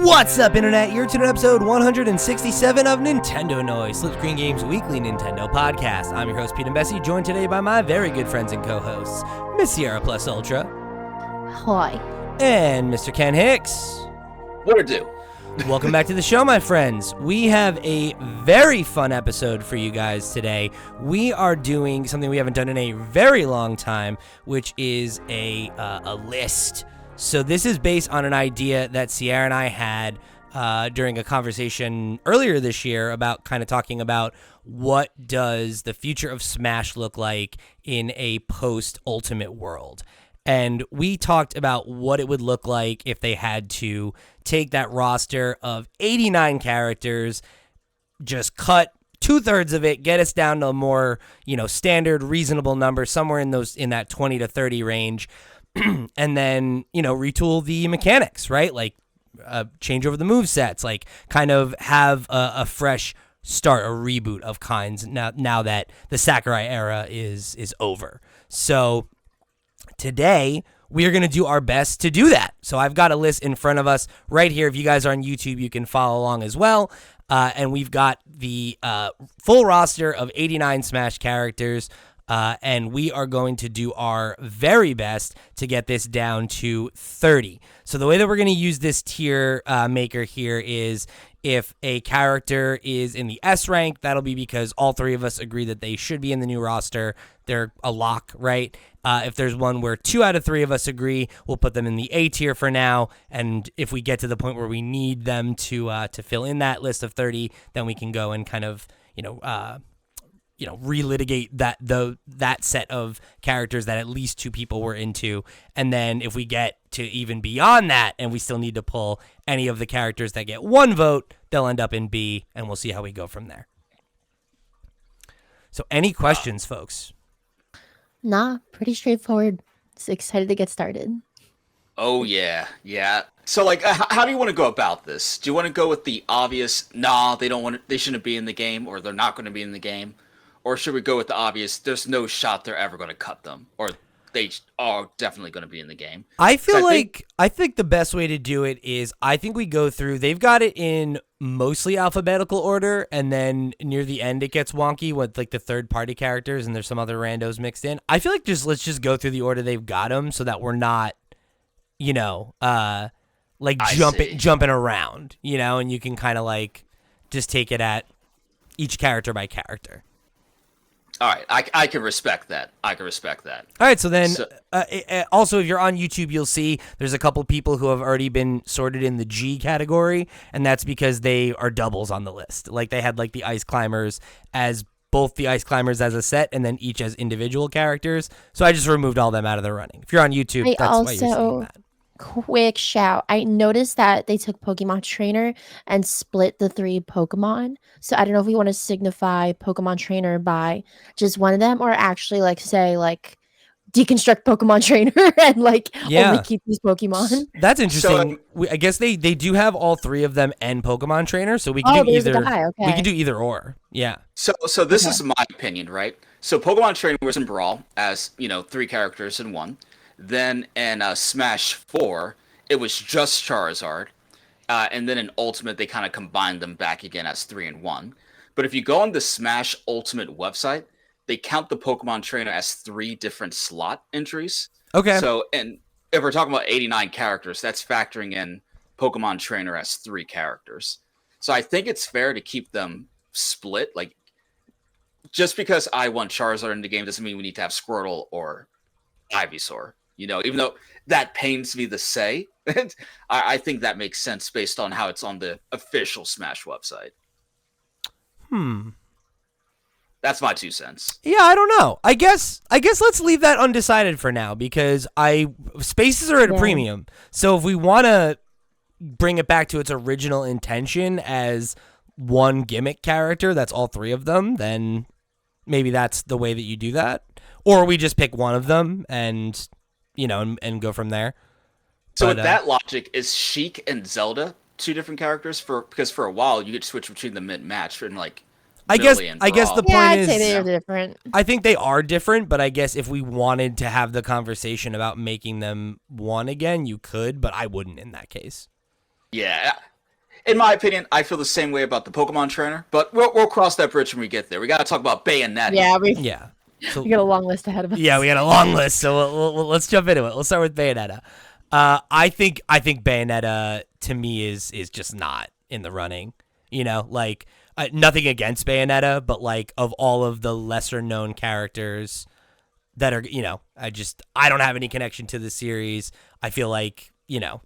What's up, Internet? You're tuning to episode 167 of Nintendo Noise, Slipscreen Games' weekly Nintendo podcast. I'm your host, Pete and Bessie, joined today by my very good friends and co-hosts, Miss Sierra Plus Ultra. Hi. And Mr. Ken Hicks. What to do? Welcome back to the show, my friends. We have a very fun episode for you guys today. We are doing something we haven't done in a very long time, which is a list. So this is based on an idea that Sierra and I had during a conversation earlier this year about kind of talking about what does the future of Smash look like in a post-Ultimate world. And we talked about what it would look like if they had to take that roster of 89 characters, just cut 2/3 of it, get us down to a more, standard, reasonable number, somewhere in that 20 to 30 range. And then, retool the mechanics, right? Like change over the movesets, like kind of have a fresh start, a reboot of kinds now that the Sakurai era is over. So today, we are going to do our best to do that. So I've got a list in front of us right here. If you guys are on YouTube, you can follow along as well. And we've got the full roster of 89 Smash characters. And we are going to do our very best to get this down to 30. So the way that we're going to use this tier maker here is if a character is in the S rank, that'll be because all three of us agree that they should be in the new roster. They're a lock, right? If there's one where 2 out of 3 of us agree, we'll put them in the A tier for now. And if we get to the point where we need them to fill in that list of 30, then we can go and kind of, relitigate that set of characters that at least 2 people were into. And then if we get to even beyond that and we still need to pull any of the characters that get 1 vote, they'll end up in B, and we'll see how we go from there. So any questions, folks? Nah, pretty straightforward. Just excited to get started. Oh, yeah. So, how do you want to go about this? Do you want to go with the obvious, they shouldn't be in the game, or they're not going to be in the game? Or should we go with the obvious, there's no shot they're ever going to cut them, or they are definitely going to be in the game? I think the best way to do it is I think we go through, they've got it in mostly alphabetical order, and then near the end it gets wonky with like the third-party characters, and there's some other randos mixed in. I feel like let's just go through the order they've got them so that we're not, jumping around, and you can kind of just take it at each character by character. All right, I can respect that. All right, so then also if you're on YouTube, you'll see there's a couple people who have already been sorted in the G category, and that's because they are doubles on the list. Like they had the Ice Climbers as both the Ice Climbers as a set and then each as individual characters. So I just removed all them out of the running. If you're on YouTube, that's why you're seeing that. Quick shout. I noticed that they took Pokemon Trainer and split the 3 Pokemon. So I don't know if we want to signify Pokemon Trainer by just one of them or actually deconstruct Pokemon Trainer and only keep these Pokemon. That's interesting. I guess they do have all 3 of them and Pokemon Trainer, so we can do either. Okay. We can do either or. Yeah. So this is my opinion, right? So Pokemon Trainer was in Brawl as 3 characters in one. Then in Smash 4, it was just Charizard. And then in Ultimate, they kind of combined them back again as 3 in 1. But if you go on the Smash Ultimate website, they count the Pokemon Trainer as 3 different slot entries. Okay. So, and if we're talking about 89 characters, that's factoring in Pokemon Trainer as 3 characters. So I think it's fair to keep them split. Just because I want Charizard in the game doesn't mean we need to have Squirtle or Ivysaur. Even though that pains me to say, I think that makes sense based on how it's on the official Smash website. That's my 2 cents. Yeah, I don't know. I guess let's leave that undecided for now because spaces are at a premium. So if we want to bring it back to its original intention as one gimmick character, that's all 3 of them, then maybe that's the way that you do that. Or we just pick one of them and and go from there. So with that logic, is Sheik and Zelda 2 different characters? Because for a while you could switch between them mid-match and I guess the point is I'd say they're different. I think they are different, but I guess if we wanted to have the conversation about making them one again, you could, but I wouldn't in that case. Yeah, in my opinion, I feel the same way about the Pokemon trainer, but we'll cross that bridge when we get there. We got to talk about Bayonetta. Yeah, Yeah. So we got a long list ahead of us. yeah, we got a long list, so let's jump into it. Let's start with Bayonetta. I think Bayonetta to me is just not in the running. You know, like nothing against Bayonetta, but like of all of the lesser known characters that are, you know, I don't have any connection to the series. I feel like, you know,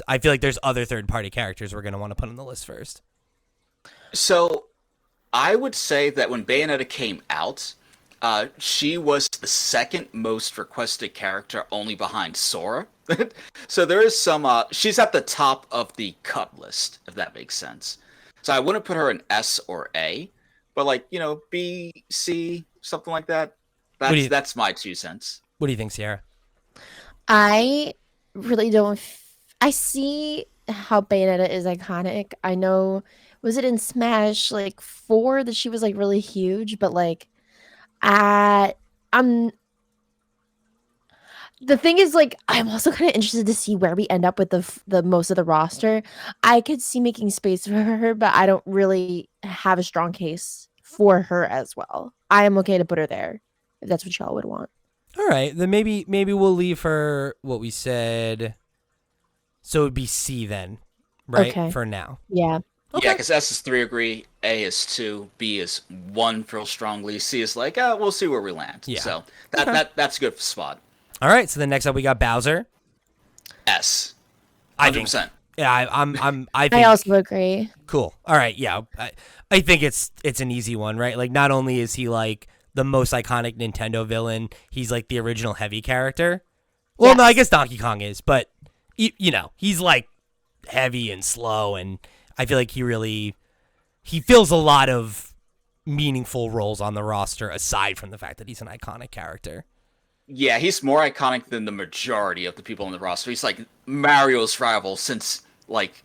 I feel like there's other third party characters we're gonna want to put on the list first. So I would say that when Bayonetta came out, she was the second most requested character, only behind Sora. So there is some. She's at the top of the cut list, if that makes sense. So I wouldn't put her in S or A, but like B, C, something like that. That's my 2 cents. What do you think, Sierra? I really don't. I see how Bayonetta is iconic. I know, was it in Smash like 4 that she was like really huge, but like, I'm. The thing is, like, I'm also kind of interested to see where we end up with the most of the roster. I could see making space for her, but I don't really have a strong case for her as well. I am okay to put her there if that's what y'all would want. All right, then maybe we'll leave her what we said. So it would be C then, right? Okay. For now. Yeah. Okay. Yeah, because S is 3 agree, A is 2, B is 1 feel strongly, C is like, we'll see where we land. Yeah. So that's a good spot. All right, so then next up we got Bowser. S. I 100%. think. Yeah, I think. I also agree. Cool. All right, yeah. I think it's an easy one, right? Like, not only is he like the most iconic Nintendo villain, he's like the original heavy character. Well, Yes. no, I guess Donkey Kong is, but you know, he's like heavy and slow, and I feel like he fills a lot of meaningful roles on the roster aside from the fact that he's an iconic character. Yeah, he's more iconic than the majority of the people on the roster. He's like Mario's rival since, like,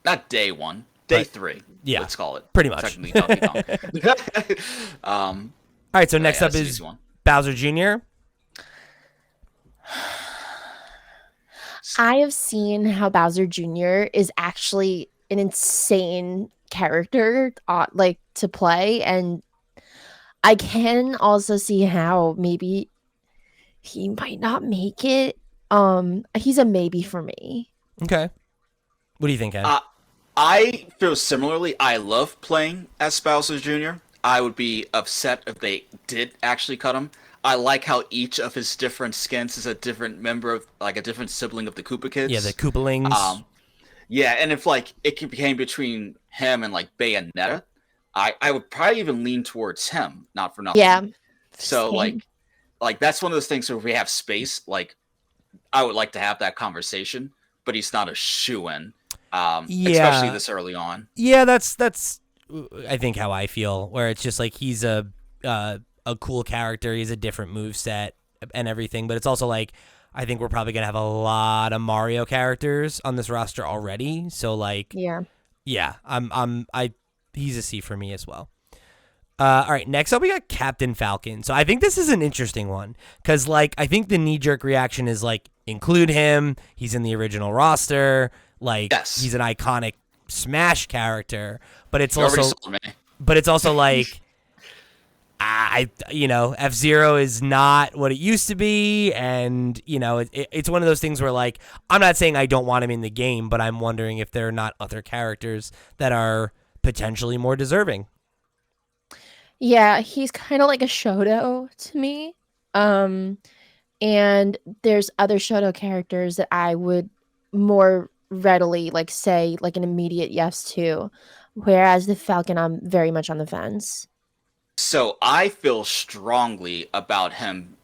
not day 1, day Right. 3. Yeah, let's call it. pretty much. Technically Donkey Kong. All right, so next up that's an is easy one. Bowser Jr. I have seen how Bowser Jr. is actually an insane character, like to play, and I can also see how maybe he might not make it. He's a maybe for me. Okay. What do you think, Ed? I feel similarly. I love playing as Bowser Jr. I would be upset if they did actually cut him. I like how each of his different skins is a different member of, like, a different sibling of the Koopa Kids. Yeah, the Koopalings. Yeah, and if like it became between him and like Bayonetta, I would probably even lean towards him, not for nothing. Yeah. So Same. like that's one of those things where if we have space, like I would like to have that conversation, but he's not a shoo-in. Especially this early on. Yeah, that's I think how I feel, where it's just like he's a cool character, he's a different moveset and everything, but it's also like I think we're probably gonna have a lot of Mario characters on this roster already. So like Yeah. yeah, he's a C for me as well. All right, next up we got Captain Falcon. So I think this is an interesting one because like I think the knee-jerk reaction is like include him. He's in the original roster. Like he's an iconic Smash character, but it's also like F-Zero is not what it used to be, and it's one of those things where like I'm not saying I don't want him in the game, but I'm wondering if there are not other characters that are potentially more deserving. Yeah, he's kind of like a Shoto to me. And there's other Shoto characters that I would more readily like say like an immediate yes to, whereas the Falcon I'm very much on the fence. So I feel strongly about him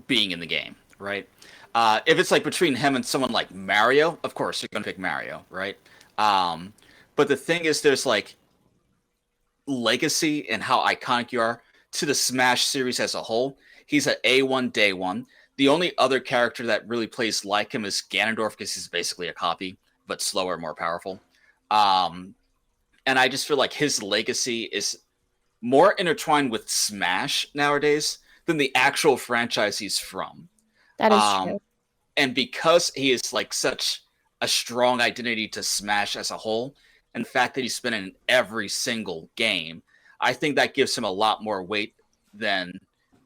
being in the game, right? If it's like between him and someone like Mario, of course you're gonna pick Mario, right? But the thing is, there's like legacy and how iconic you are to the Smash series as a whole. He's an A1 day one. The only other character that really plays like him is Ganondorf because he's basically a copy, but slower, more powerful. And I just feel like his legacy is more intertwined with Smash nowadays than the actual franchise he's from. That is true. And because he is like such a strong identity to Smash as a whole, and the fact that he's been in every single game, I think that gives him a lot more weight than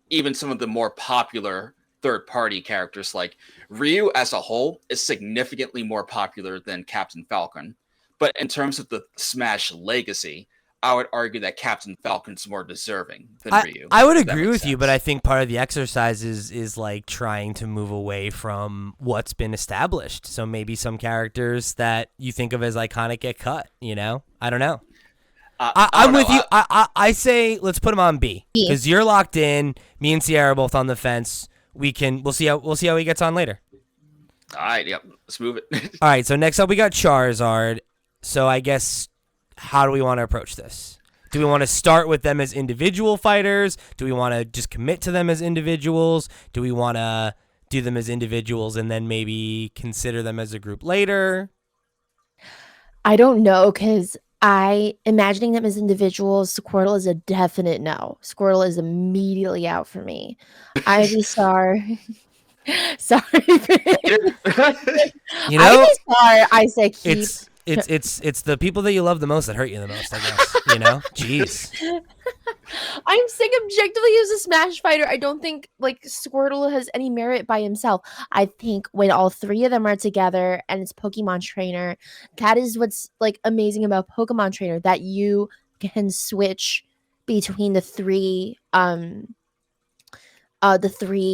even some of the more popular third-party characters. Like Ryu as a whole is significantly more popular than Captain Falcon. But in terms of the Smash legacy, I would argue that Captain Falcon's more deserving than Ryu. I would agree with you, but I think part of the exercise is like trying to move away from what's been established. So maybe some characters that you think of as iconic get cut, you know? I don't know. I'm with you. I say let's put him on B because you're locked in. Me and Sierra are both on the fence. We'll see how he gets on later. All right, yep. Let's move it. All right, so next up we got Charizard. So I guess how do we want to approach this? Do we want to start with them as individual fighters? Do we want to just commit to them as individuals? Do we want to do them as individuals and then maybe consider them as a group later? I don't know, because imagining them as individuals, Squirtle is a definite no. Squirtle is immediately out for me. Ivysaur. Sorry. You know, Ivysaur, I say keep. It's the people that you love the most that hurt you the most, I guess. You know? Jeez. I'm saying objectively as a Smash fighter, I don't think like Squirtle has any merit by himself. I think when all three of them are together and it's Pokemon Trainer, that is what's like amazing about Pokemon Trainer, that you can switch between the three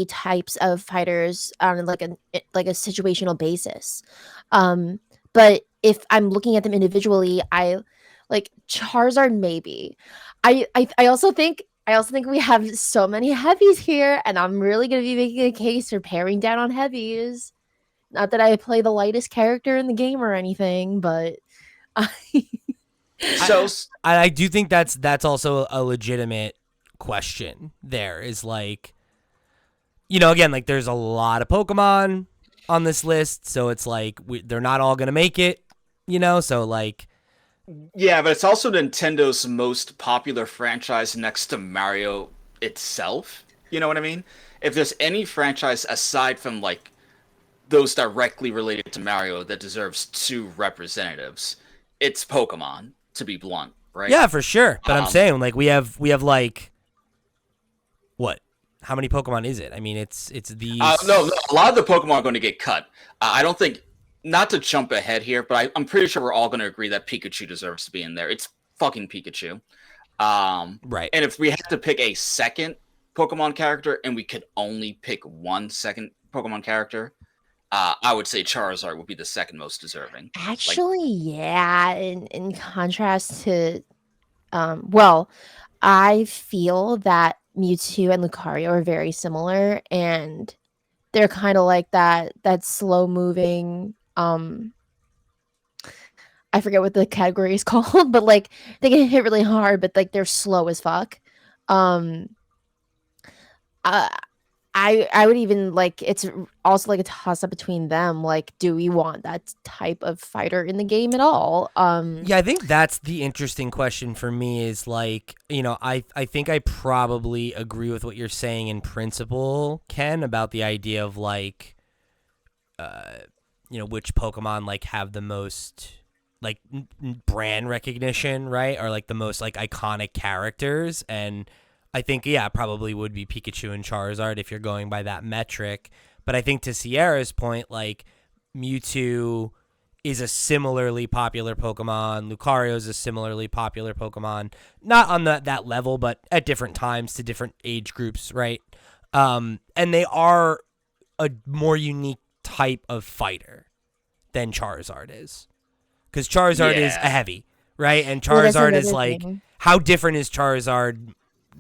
types of fighters on like a situational basis. But if I'm looking at them individually, I like Charizard maybe. I also think we have so many heavies here, and I'm really gonna be making a case for paring down on heavies. Not that I play the lightest character in the game or anything, but I do think that's also a legitimate question. There is like, you know, again, like there's a lot of Pokemon on this list, so it's like they're not all gonna make it, you know. So like, yeah, but it's also Nintendo's most popular franchise next to Mario itself. You know what I mean? If there's any franchise aside from like those directly related to Mario that deserves two representatives, it's Pokemon, to be blunt, right? Yeah, for sure. But I'm saying like we have like what? How many Pokemon is it? I mean, it's these. No, a lot of the Pokemon are going to get cut. I don't think, not to jump ahead here, but I'm pretty sure we're all going to agree that Pikachu deserves to be in there. It's fucking Pikachu. Right. And if we had to pick a second Pokemon character and we could only pick one second Pokemon character, I would say Charizard would be the second most deserving. Actually, yeah. In contrast to, well, I feel that Mewtwo and Lucario are very similar, and they're kind of like that slow moving. I forget what the category is called, but like they get hit really hard, but like they're slow as fuck. I would even like, it's also like a toss up between them. Like, do we want that type of fighter in the game at all? Yeah, I think that's the interesting question for me is like, you know, I think I probably agree with what you're saying in principle, Ken, about the idea of like, you know, which Pokemon like have the most like brand recognition, right? Or like the most like iconic characters. And I think, yeah, it probably would be Pikachu and Charizard if you're going by that metric. But I think to Sierra's point, like Mewtwo is a similarly popular Pokemon. Lucario is a similarly popular Pokemon. Not on that level, but at different times to different age groups, right? And they are a more unique type of fighter than Charizard is. Because Charizard is a heavy, right? And Charizard is like, how different is Charizard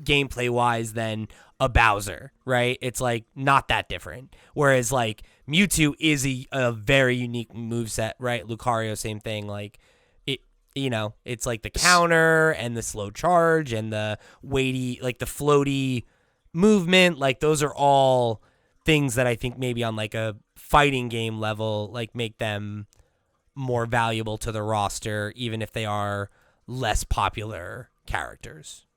gameplay wise than a Bowser, right? It's like not that different. Whereas like Mewtwo is a very unique moveset, right? Lucario, same thing. Like it, you know, it's like the counter and the slow charge and the weighty, like the floaty movement. Like those are all things that I think maybe on like a fighting game level, like make them more valuable to the roster, even if they are less popular characters.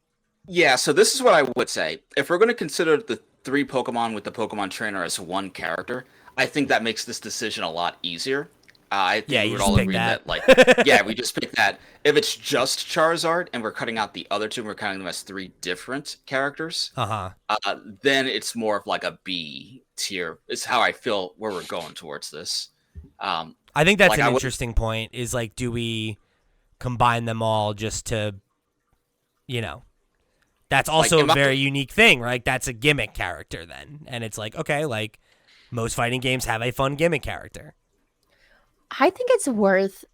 Yeah, so this is what I would say. If we're going to consider the three Pokemon with the Pokemon Trainer as one character, I think that makes this decision a lot easier. I think Yeah, we you would just all pick agree that. that, like, yeah, we just pick that. If it's just Charizard and we're cutting out the other two, and we're counting them as three different characters, Uh-huh. then it's more of like a B tier. Is how I feel where we're going towards this. I think that's Like, an I would, interesting point, is like, do we combine them all just to, you know, that's like, also a am I, very unique thing, right? That's a gimmick character then. And it's like, okay, like most fighting games have a fun gimmick character. I think it's worth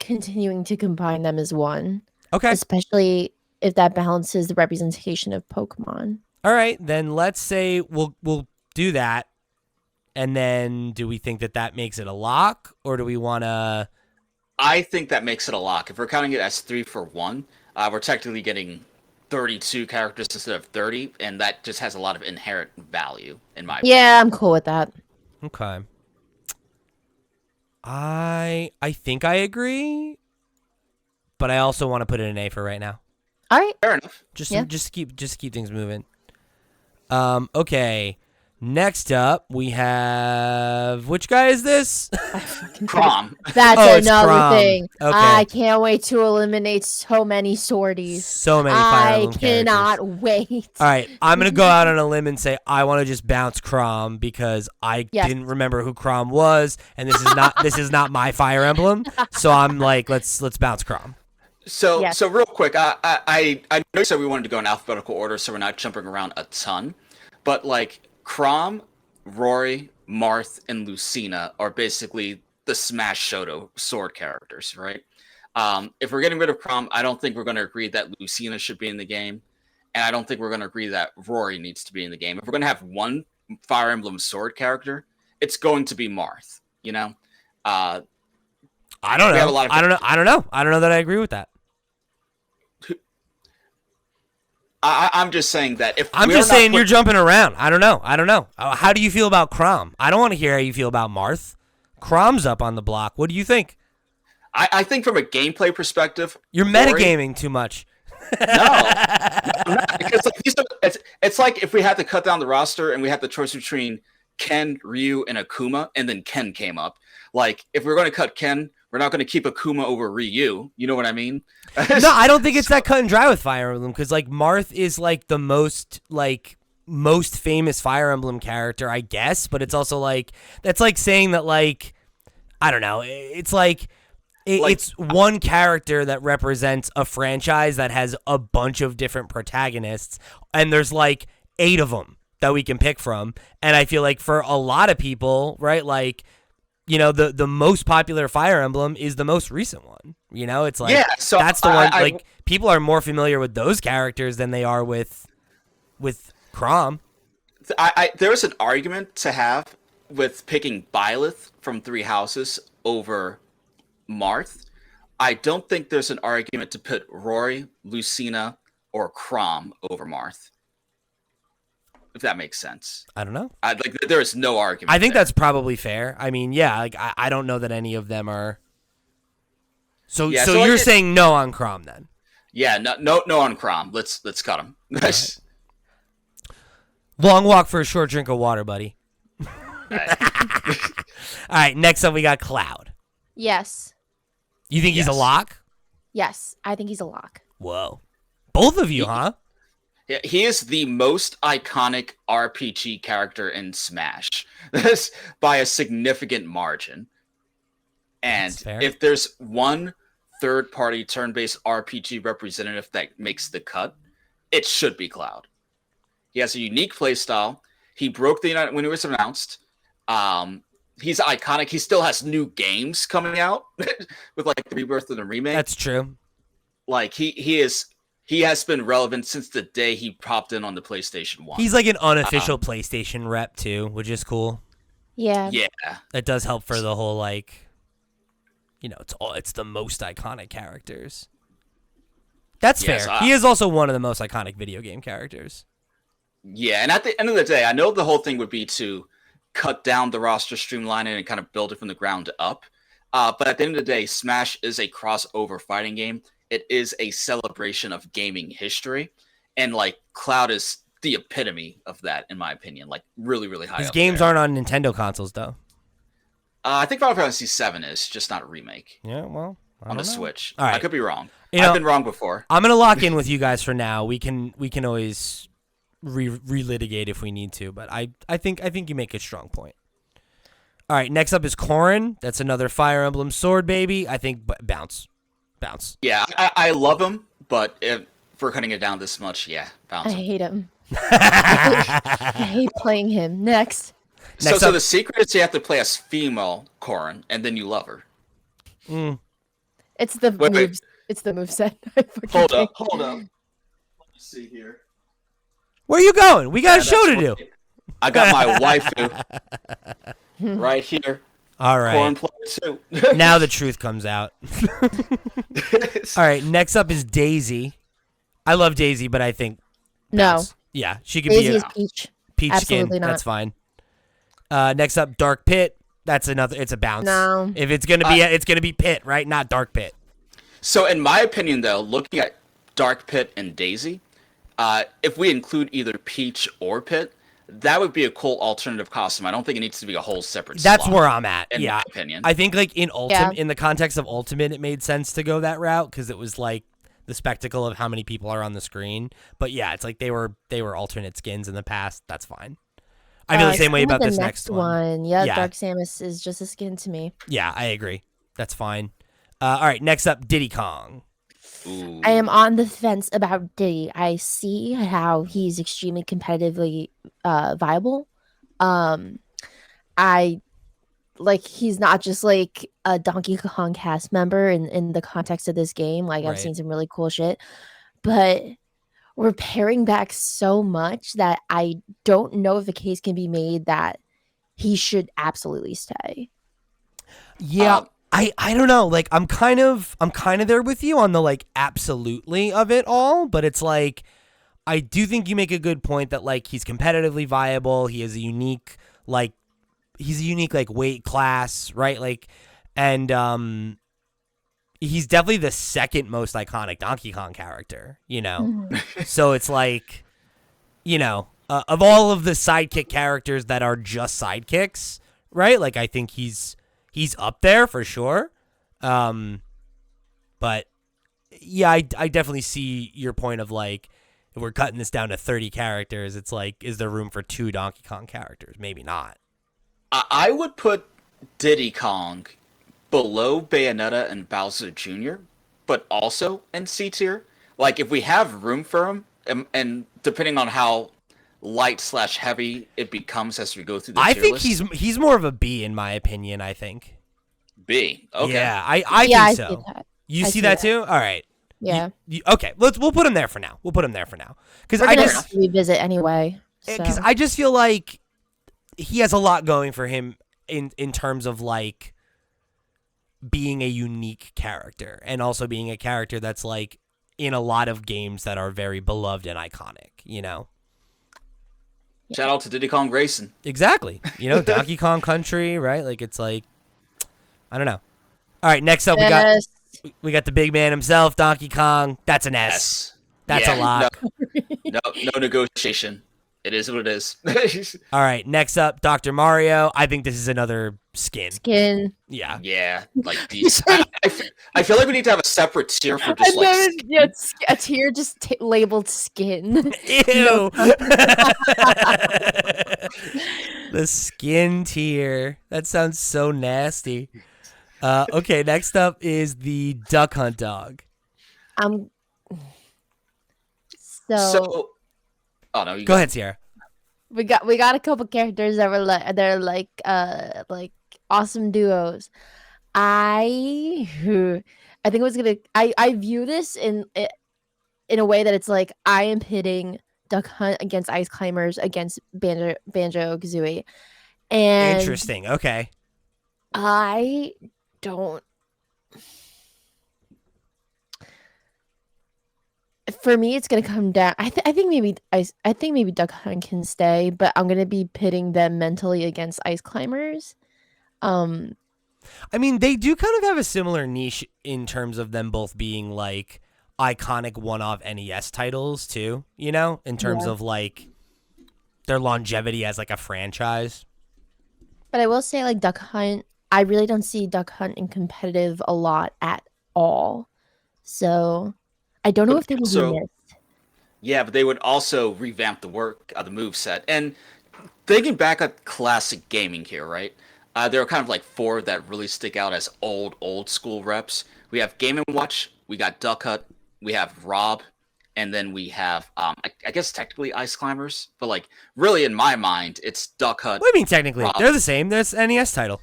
continuing to combine them as one, Okay. especially if that balances the representation of Pokemon. All right, then let's say we'll do that. And then do we think that that makes it a lock, or do we want to? I think that makes it a lock. If we're counting it as 3-for-1, we're technically getting 32 characters instead of 30, and that just has a lot of inherent value in my opinion. Yeah, I'm cool with that. Okay. I think I agree, but I also want to put it in A for right now. All right. Fair enough. Just keep things moving. Okay. Next up, we have, which guy is this? Crom. That's Oh, it's another Chrom. thing. Okay. I can't wait to eliminate so many sorties. So many Fire I Emblem cannot characters. wait. All right, I'm gonna go out on a limb and say I want to just bounce Chrom because I Yes. didn't remember who Chrom was, and this is not my Fire Emblem. So I'm like, let's bounce Chrom. So Yes. so real quick, I know you said we wanted to go in alphabetical order, so we're not jumping around a ton. But like Chrom, Rory, Marth, and Lucina are basically the Smash Shoto sword characters, right? If we're getting rid of Chrom, I don't think we're going to agree that Lucina should be in the game, and I don't think we're going to agree that Rory needs to be in the game. If we're going to have one Fire Emblem sword character, it's going to be Marth. You know, I don't We have a know. lot of- I don't know. I don't know that I agree with that. I'm just saying that if I'm we're just not saying put- you're jumping around. I don't know. How do you feel about Chrom? I don't want to hear how you feel about Marth. Chrom's up on the block. What do you think? I think from a gameplay perspective, You're Rory- metagaming too much. No, I'm not, because like, it's like if we had to cut down the roster and we had the choice between Ken, Ryu, and Akuma, and then Ken came up. Like if we're going to cut Ken, we're not going to keep Akuma over Ryu. You know what I mean? No, I don't think it's that cut and dry with Fire Emblem, because like Marth is like the most famous Fire Emblem character, I guess, but it's also like that's like saying that like I don't know. It's like it's one character that represents a franchise that has a bunch of different protagonists, and there's like 8 of them that we can pick from. And I feel like for a lot of people, right, like, you know, the most popular Fire Emblem is the most recent one. You know, it's like, Yeah, so that's the one, I- like, people are more familiar with those characters than they are with Chrom. There's an argument to have with picking Byleth from Three Houses over Marth. I don't think there's an argument to put Rory, Lucina, or Chrom over Marth. If that makes sense. I don't know. There is no argument. I think there. that's probably fair. I mean, yeah, like, I don't know that any of them are. So, Yeah, so so you're like saying no on Chrom then? Yeah, no on Chrom. Let's cut him. Right. Long walk for a short drink of water, buddy. All right, next up we got Cloud. Yes. You think he's a Yes. lock? Yes. I think he's a lock. Whoa. Both of you, huh? Yeah, he is the most iconic RPG character in Smash by a significant margin. And That's fair. if there's one third-party turn-based RPG representative that makes the cut, it should be Cloud. He has a unique playstyle. He broke the United when it was announced. He's iconic. He still has new games coming out with like the rebirth and the remake. That's true. Like he has been relevant since the day he popped in on the PlayStation 1. He's like an unofficial PlayStation rep too, which is cool. Yeah. Yeah. That does help for the whole, like, you know, it's the most iconic characters. That's Yes, fair. He is also one of the most iconic video game characters. Yeah, and at the end of the day, I know the whole thing would be to cut down the roster, streamline it, and kind of build it from the ground up. But at the end of the day, Smash is a crossover fighting game. It is a celebration of gaming history. And, like, Cloud is the epitome of that, in my opinion. Like, really, really high His up games there. aren't on Nintendo consoles, though. I think Final Fantasy VII is just not a remake Yeah, well, I on the don't know. Switch. All right. I could be wrong. You know, I've been wrong before. I'm gonna lock in with you guys for now. We can always relitigate if we need to, but I think you make a strong point. All right, next up is Corrin. That's another Fire Emblem sword baby. I think bounce. Yeah, I love him, but if we're cutting it down this much, yeah, bounce I him. hate him. I hate playing him. Next. So the secret is you have to play as female Corrin, and then you love her. It's the Wait. moves. It's the moveset. Hold up. Let me see here. Where you going? We got a show to do. I got my waifu right here. All right. Corrin player 2. Now the truth comes out. All right, next up is Daisy. I love Daisy, but I think No. bounce. Yeah, she could Daisy be is a Peach. peach absolutely skin. not. That's fine. Next up, Dark Pit. That's another. It's a bounce. No. If it's gonna be, it's gonna be Pit, right? Not Dark Pit. So in my opinion, though, looking at Dark Pit and Daisy, if we include either Peach or Pit, that would be a cool alternative costume. I don't think it needs to be a whole separate That's slot, where I'm at. in Yeah, my opinion. I think like in Yeah. in the context of Ultimate, it made sense to go that route because it was like the spectacle of how many people are on the screen. But yeah, it's like they were alternate skins in the past. That's fine. I feel the same way same with about the this next one. Yeah, Yeah. Dark Samus is just a skin to me. Yeah, I agree. That's fine. All right, next up, Diddy Kong. Ooh. I am on the fence about Diddy. I see how he's extremely competitively viable. I like he's not just like a Donkey Kong cast member in the context of this game. Like I've Right. seen some really cool shit, but we're paring back so much that I don't know if a case can be made that he should absolutely stay. Yeah, I don't know. Like I'm kind of there with you on the like absolutely of it all, but it's like I do think you make a good point that like he's competitively viable. He is a unique like weight class, right? Like and he's definitely the second most iconic Donkey Kong character, you know. So it's like, you know, of all of the sidekick characters that are just sidekicks, right? Like I think he's up there for sure. But yeah, I definitely see your point of like, if we're cutting this down to 30 characters, it's like, is there room for 2 Donkey Kong characters? Maybe not. I would put Diddy Kong below Bayonetta and Bowser Jr., but also in C tier. Like, if we have room for him, and depending on how light/heavy it becomes as we go through the I tier think list, he's more of a B in my opinion, I think. B. Okay. Yeah, I yeah, think I so. see that. You I see see that that. too? All right. Yeah, Okay, we'll put him there for now. Because we're I gonna just revisit anyway. because So. I just feel like he has a lot going for him in terms of like being a unique character and also being a character that's like in a lot of games that are very beloved and iconic, you know. Shout out to Diddy Kong Racing. Exactly. You know, Donkey Kong Country, right? Like it's like I don't know. All right, next up Yes. we got the big man himself, Donkey Kong. That's an S. S. That's a lock. No negotiation. It is what it is. All right, next up, Dr. Mario. I think this is another skin. Skin. Yeah. Yeah, like these. I feel like we need to have a separate tier for just like. Yeah, it's a tier just labeled skin. Ew. The skin tier. That sounds so nasty. Okay, next up is the Duck Hunt dog. So, oh no, you Go ahead, Sierra. we got a couple characters that were like awesome duos. I think it was gonna. I view this in a way that it's like I am pitting Duck Hunt against Ice Climbers against Banjo Kazooie, and Interesting. Okay. I don't. For me, it's gonna come down. I think maybe Duck Hunt can stay, but I'm gonna be pitting them mentally against Ice Climbers. I mean, they do kind of have a similar niche in terms of them both being like iconic one-off NES titles too, you know, in terms Yeah. of like their longevity as like a franchise. But I will say, like Duck Hunt, I really don't see Duck Hunt in competitive a lot at all. So I don't know But if they will be also, missed. yeah, but they would also revamp the work of the move set. And thinking back at classic gaming here, right? There are kind of like four that really stick out as old school reps. We have Game and Watch, we got Duck Hunt, we have Rob, and then we have I guess technically Ice Climbers, but like really in my mind, it's Duck Hunt. What do you mean technically? Rob. They're the same. There's NES title.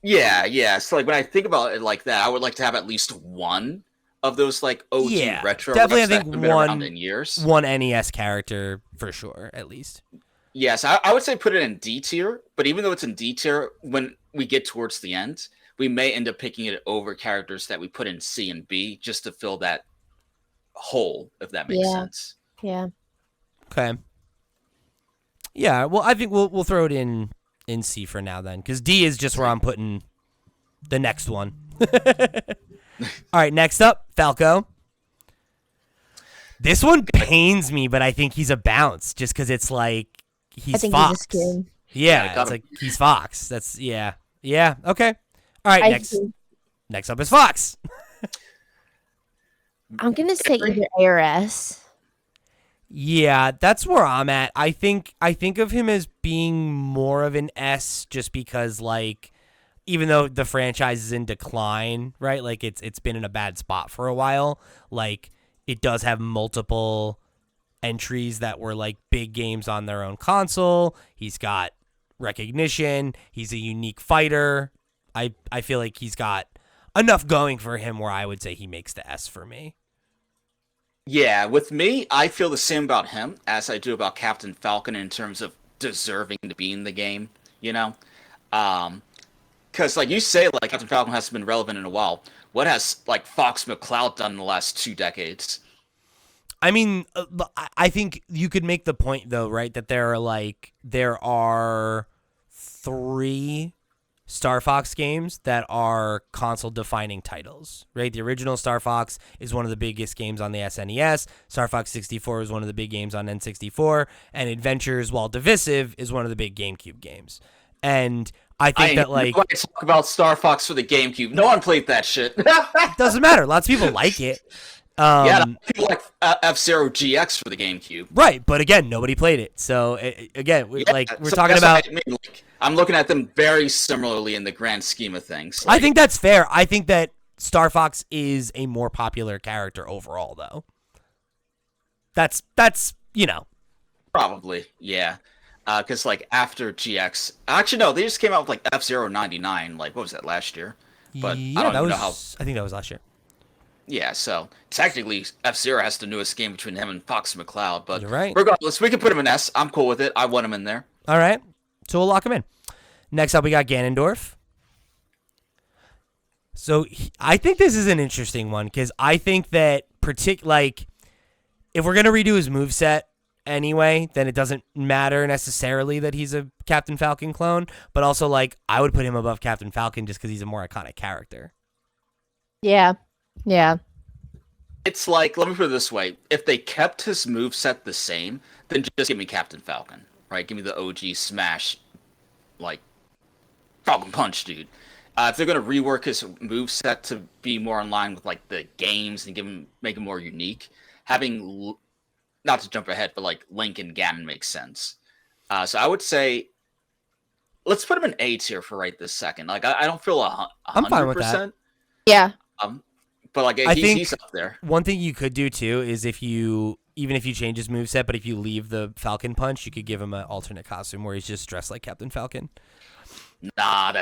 Yeah. So like when I think about it like that, I would like to have at least one of those like OG retro definitely. I reps that think have been around in years. One NES character for sure, at least. Yes, I would say put it in D tier, but even though it's in D tier, when we get towards the end, we may end up picking it over characters that we put in C and B just to fill that hole, if that makes sense. Yeah. Okay. Yeah, well, I think we'll throw it in C for now then, because D is just where I'm putting the next one. All right, next up, Falco. This one pains me, but I think he's a bounce just because it's like he's Fox. He's a skin. Yeah, it's like he's Fox. That's yeah. Okay. All right, next up is Fox. I'm gonna say either A or S. Yeah, that's where I'm at. I think of him as being more of an S just because like even though the franchise is in decline, right? Like it's been in a bad spot for a while. Like it does have multiple entries that were like big games on their own console. He's got recognition. He's a unique fighter. I feel like he's got enough going for him where I would say he makes the S for me. Yeah, with me, I feel the same about him as I do about Captain Falcon in terms of deserving to be in the game, you know? Because, like you say, like Captain Falcon hasn't been relevant in a while. What has, like, Fox McCloud done in the last 2 decades? I mean, I think you could make the point, though, right, that there are 3 Star Fox games that are console-defining titles, right? The original Star Fox is one of the biggest games on the SNES. Star Fox 64 is one of the big games on N64. And Adventures, while divisive, is one of the big GameCube games. And I think that, like... I talk about Star Fox for the GameCube. No one played that shit. It doesn't matter. Lots of people like it. People like F-Zero GX for the GameCube. Right, but again, nobody played it. So, again, we're talking about... I mean. Like, I'm looking at them very similarly in the grand scheme of things. Like, I think that's fair. I think that Star Fox is a more popular character overall, though. That's Probably, yeah. Because, like, after GX... Actually, no, they just came out with, like, F-Zero 99. Like, what was that, last year? But yeah, I don't even know how... I think that was last year. Yeah, so technically F-Zero has the newest game between him and Fox McCloud, but you're right. Regardless, we can put him in S. I'm cool with it. I want him in there. All right, so we'll lock him in. Next up, we got Ganondorf. So I think this is an interesting one because I think that if we're gonna redo his moveset anyway, then it doesn't matter necessarily that he's a Captain Falcon clone, but also like I would put him above Captain Falcon just because he's a more iconic character. Yeah. It's like, let me put it this way. If they kept his moveset the same, then just give me Captain Falcon, right? Give me the OG Smash, like, Falcon Punch, dude. If they're going to rework his moveset to be more in line with, like, the games and make him more unique, having, not to jump ahead, but, like, Link and Ganon makes sense. So I would say, let's put him in A tier for right this second. Like, I don't feel 100%. I'm fine with that. Yeah. But like I think he's up there. One thing you could do too is even if you change his moveset, but if you leave the Falcon Punch, you could give him an alternate costume where he's just dressed like Captain Falcon. Nah.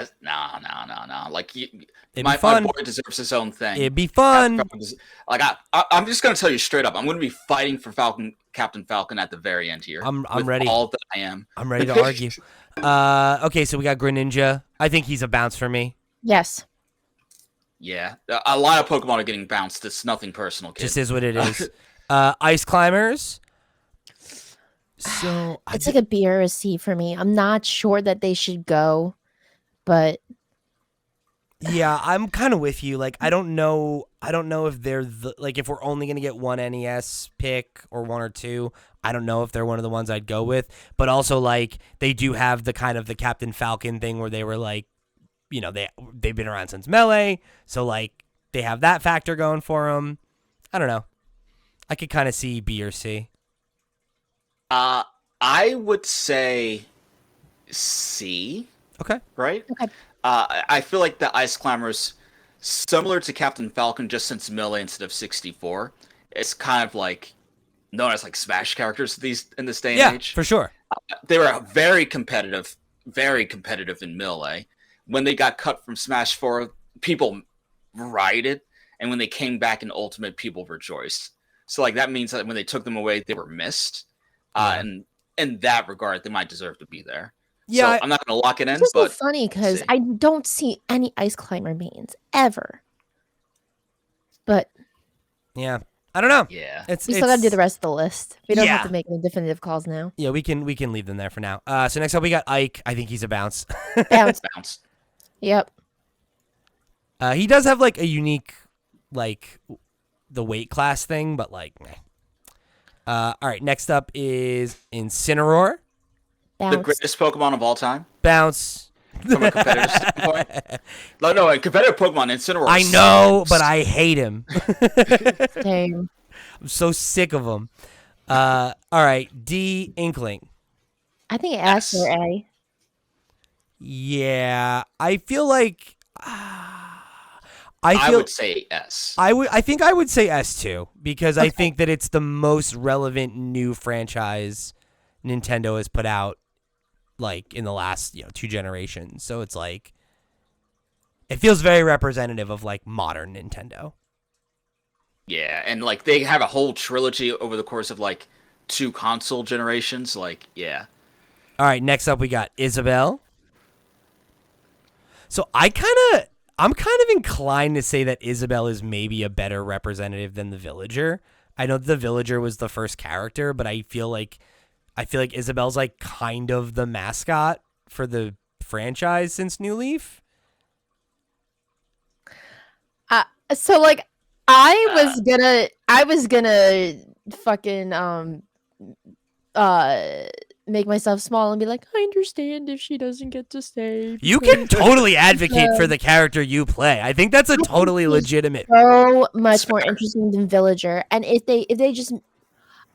Like my boy deserves his own thing. It'd be fun. Like I'm just gonna tell you straight up, I'm gonna be fighting for Captain Falcon at the very end here. I'm ready. All that I am. I'm ready to argue. Okay, so we got Greninja. I think he's a bounce for me. Yes. Yeah, a lot of Pokemon are getting bounced. It's nothing personal, kid. Just is what it is. Ice Climbers. So it's like a B or a C for me. I'm not sure that they should go, but yeah, I'm kind of with you. Like, I don't know if they're if we're only gonna get one NES pick or one or two. I don't know if they're one of the ones I'd go with. But also, like, they do have the kind of the Captain Falcon thing where they were like, they've been around since Melee, so like they have that factor going for them. I don't know. I could kind of see B or C. I would say C. Okay. Right? Okay. I feel like the Ice Climbers, similar to Captain Falcon, just since Melee instead of 64, it's kind of like known as like Smash characters in this day and age. Yeah, for sure. They were very competitive in Melee. When they got cut from Smash 4, people rioted, and when they came back in Ultimate, people rejoiced. So like that means that when they took them away, they were missed. And in that regard, they might deserve to be there. Yeah, so I'm not going to lock it in. It's just but so funny because I don't see any Ice Climber mains ever. But yeah, I don't know. Yeah, we still got to do the rest of the list. We don't have Yeah. to make any definitive calls now. Yeah, we can leave them there for now. So next up we got Ike. I think he's a bounce. Bounce. bounce. Yep. He does have like a unique, like the weight class thing, but like, meh. All right, next up is Incineroar. Bounce. The greatest Pokemon of all time. Bounce. From a competitive standpoint. No, a competitive Pokemon, Incineroar. I know, but I hate him. Same. I'm so sick of him. All right, D, Inkling. I think S or A. Yeah, I feel like I would say S. I think I would say S too, because I think that it's the most relevant new franchise Nintendo has put out, like in the last 2 generations. So it's like it feels very representative of like modern Nintendo. Yeah, and like they have a whole trilogy over the course of like 2 console generations. Like, yeah. All right, next up we got Isabelle. So I'm kind of inclined to say that Isabelle is maybe a better representative than the Villager. I know the Villager was the first character, but I feel like Isabelle's like kind of the mascot for the franchise since New Leaf. So like I was gonna fucking make myself small and be like, I understand if she doesn't get to stay. You can totally advocate for the character you play. I think that's a totally legitimate. So much more interesting than Villager. And if they just,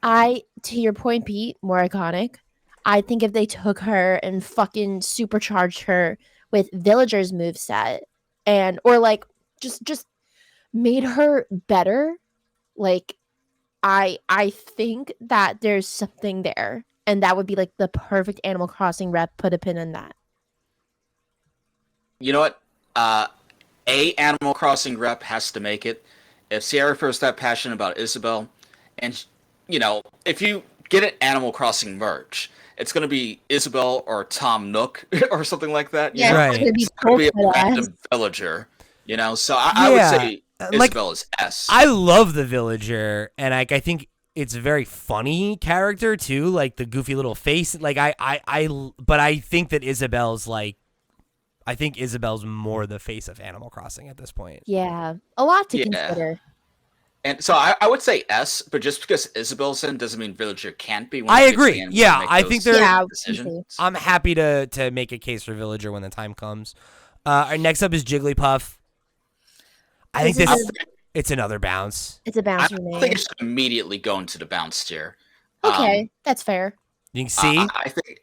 to your point, Pete, more iconic. I think if they took her and fucking supercharged her with Villager's moveset or like just made her better, like I think that there's something there. And that would be like the perfect Animal Crossing rep. Put a pin in that. You know what? A Animal Crossing rep has to make it. If Sierra feels that passionate about Isabelle, and if you get an Animal Crossing merch, it's going to be Isabelle or Tom Nook or something like that. Yeah, right. it's It's going to be a random villager. So I would say Isabelle is S. I love the Villager, and I think it's a very funny character too, like the goofy little face. Like but I think that Isabelle's more the face of Animal Crossing at this point. Yeah, a lot to consider. And so I would say S, but just because Isabelle's in doesn't mean Villager can't be. I agree. Yeah, I think decisions. I'm happy to make a case for Villager when the time comes. Our next up is Jigglypuff. I think it's another bounce. It's a bounce I for me. think it should immediately go into the bounce tier. Okay, that's fair. You can see. I think,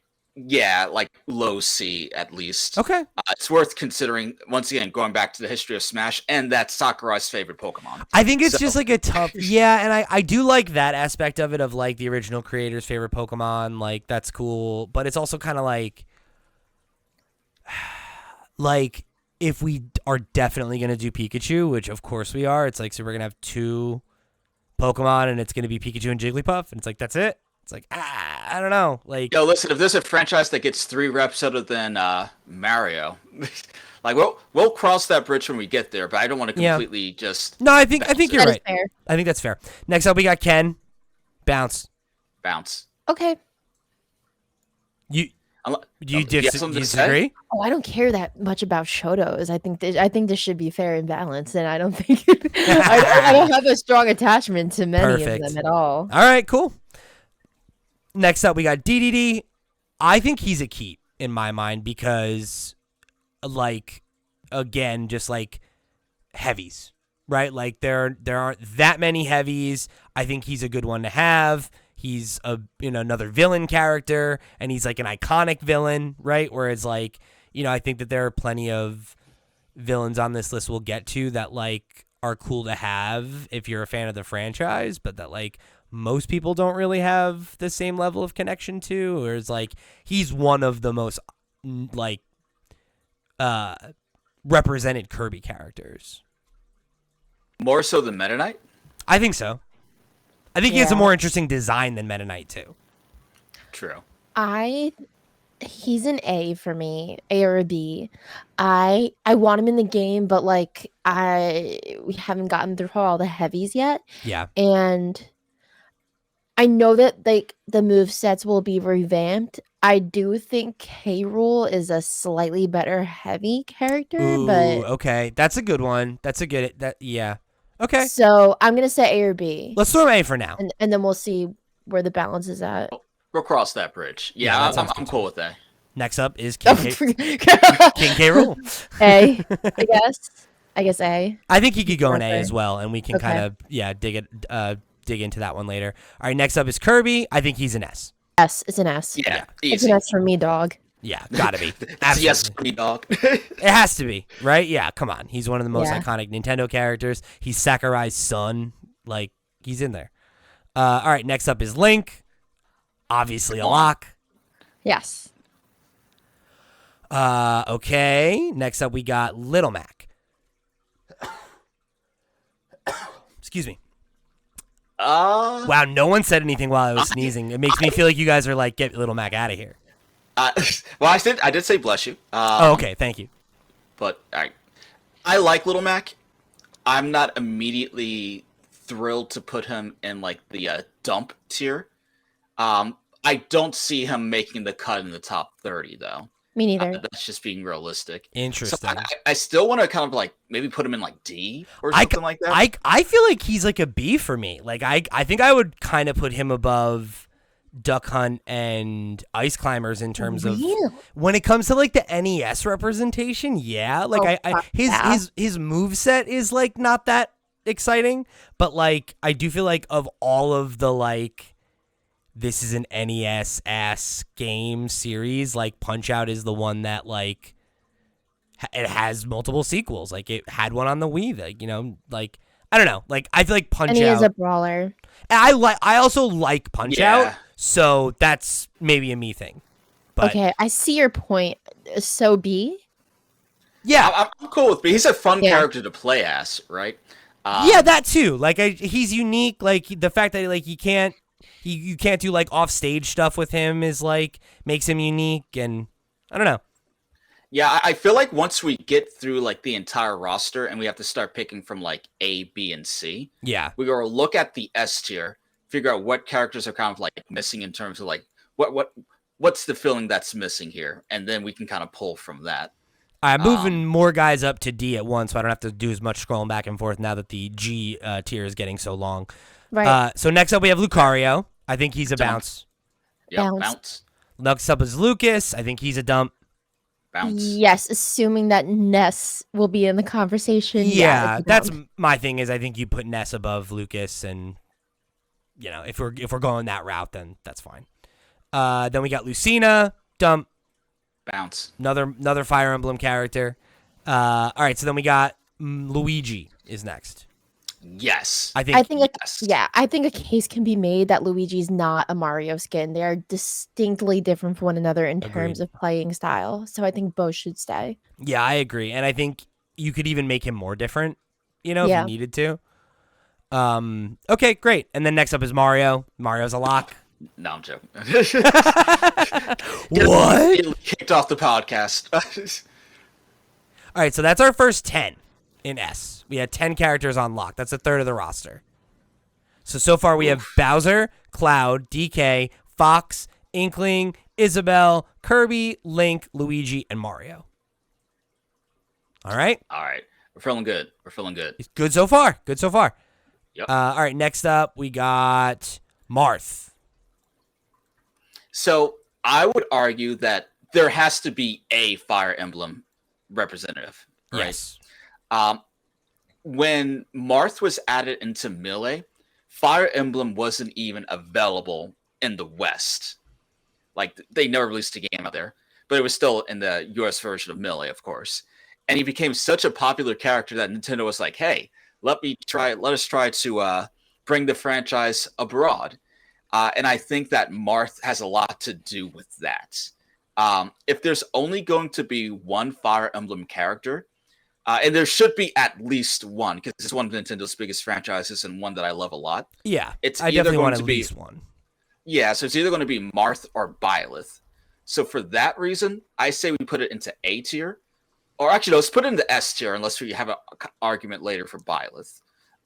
like low C at least. Okay. It's worth considering, once again, going back to the history of Smash, and that's Sakurai's favorite Pokemon. I think it's just like a tough, and I do like that aspect of it, of like the original creator's favorite Pokemon, like that's cool, but it's also kind of like if we are definitely going to do Pikachu, which of course we are, it's like, so we're going to have 2 Pokemon and it's going to be Pikachu and Jigglypuff, and it's like, that's it. It's like, I don't know. Like, yo, listen, if there's a franchise that gets 3 reps other than Mario, like we'll cross that bridge when we get there, but I don't want to completely just. No, I think you're right. Fair. I think that's fair. Next up, we got Ken. Bounce. Okay. Do you disagree? Oh, I don't care that much about Shotos. I think this should be fair and balanced, and I don't think I don't have a strong attachment to many of them at all. All right, cool. Next up, we got DDD. I think he's a keep in my mind because, like, again, just like heavies, right? Like there aren't that many heavies. I think he's a good one to have. He's another villain character, and he's like an iconic villain, right? Whereas like, I think that there are plenty of villains on this list we'll get to that like are cool to have if you're a fan of the franchise, but that like most people don't really have the same level of connection to. Whereas like he's one of the most like represented Kirby characters. More so than Meta Knight? I think so. I think he has a more interesting design than Meta Knight too. True. He's an A for me, A or a B. I want him in the game, but like we haven't gotten through all the heavies yet. Yeah. And I know that like the move sets will be revamped. I do think K. Rool is a slightly better heavy character, but okay, that's a good one. That's a good Okay. So I'm gonna say A or B. Let's throw him A for now, and then we'll see where the balance is at. We'll cross that bridge. Yeah, I'm cool with that. Next up is King K. Rool. A, I guess. I guess A. I think he could go in A as well, and we can kind of dig into that one later. All right, next up is Kirby. I think he's an S. S. It's an S. Yeah, it's an S for me, dog. Yeah, gotta be. Yes, for me, dog. It has to be, right? Yeah, come on. He's one of the most iconic Nintendo characters. He's Sakurai's son. Like, he's in there. All right, next up is Link. Obviously a lock. Yes. Okay. Next up, we got Little Mac. Excuse me. Wow, no one said anything while I was sneezing. It makes me feel like you guys are like, get Little Mac out of here. Well, I did say bless you. Okay, thank you. But I like Little Mac. I'm not immediately thrilled to put him in like the dump tier. I don't see him making the cut in the top 30 though. Me neither. That's just being realistic. Interesting. So I still want to kind of like maybe put him in like D or something like that. I feel like he's like a B for me. Like I think I would kind of put him above Duck Hunt and Ice Climbers in terms of when it comes to like the NES representation. Yeah, like his moveset is like not that exciting, but like I do feel like of all of the like this is an NES ass game series, like Punch-Out is the one that like it has multiple sequels. Like it had one on the Wii, that like I don't know. Like I feel like Punch-Out. And he is a brawler. And I also like Punch-Out, so that's maybe a me thing. But okay, I see your point. So B. Yeah, I'm cool with B. He's a fun character to play as, right? Yeah, that too. Like he's unique. Like the fact that like you can't do like off stage stuff with him is like makes him unique, and I don't know. Yeah, I feel like once we get through like the entire roster and we have to start picking from like A, B, and C. Yeah, we go look at the S tier, figure out what characters are kind of like missing in terms of like what's the feeling that's missing here, and then we can kind of pull from that. I'm moving more guys up to D at once, so I don't have to do as much scrolling back and forth now that the G tier is getting so long. Right. So next up we have Lucario. I think he's a bounce. Yeah, bounce. Next up is Lucas. I think he's a dump. Bounce. Yes, assuming that Ness will be in the conversation. Yeah, that's my thing. Is I think you put Ness above Lucas, and if we're going that route, then that's fine. Then we got Lucina, dump. Bounce. Another Fire Emblem character. All right, so then we got Luigi is next. Yes. I think a case can be made that Luigi's not a Mario skin. They are distinctly different from one another in terms of playing style. So I think both should stay. Yeah, I agree. And I think you could even make him more different, if you needed to. Okay, great. And then next up is Mario. Mario's a lock. No, I'm joking. What? Kicked off the podcast. All right, so that's our first 10 in S. We had 10 characters on lock. That's a third of the roster. So far we have Bowser, Cloud, DK, Fox, Inkling, Isabelle, Kirby, Link, Luigi, and Mario. All right? All right. We're feeling good. It's good so far. Yep. All right, next up we got Marth. So I would argue that there has to be a Fire Emblem representative right? Yes. When Marth was added into Melee, Fire Emblem wasn't even available in the West. Like, they never released a game out there, but it was still in the US version of Melee, of course. And he became such a popular character that Nintendo was like, "Hey, let us try to bring the franchise abroad." And I think that Marth has a lot to do with that. If there's only going to be one Fire Emblem character, and there should be at least one, because it's one of Nintendo's biggest franchises and one that I love a lot. Yeah. It's I either definitely going want to at be least one. yeah, so it's either going to be Marth or Byleth. So for that reason, I say we put it into A tier, or actually, no, let's put it into S tier, unless we have an argument later for Byleth.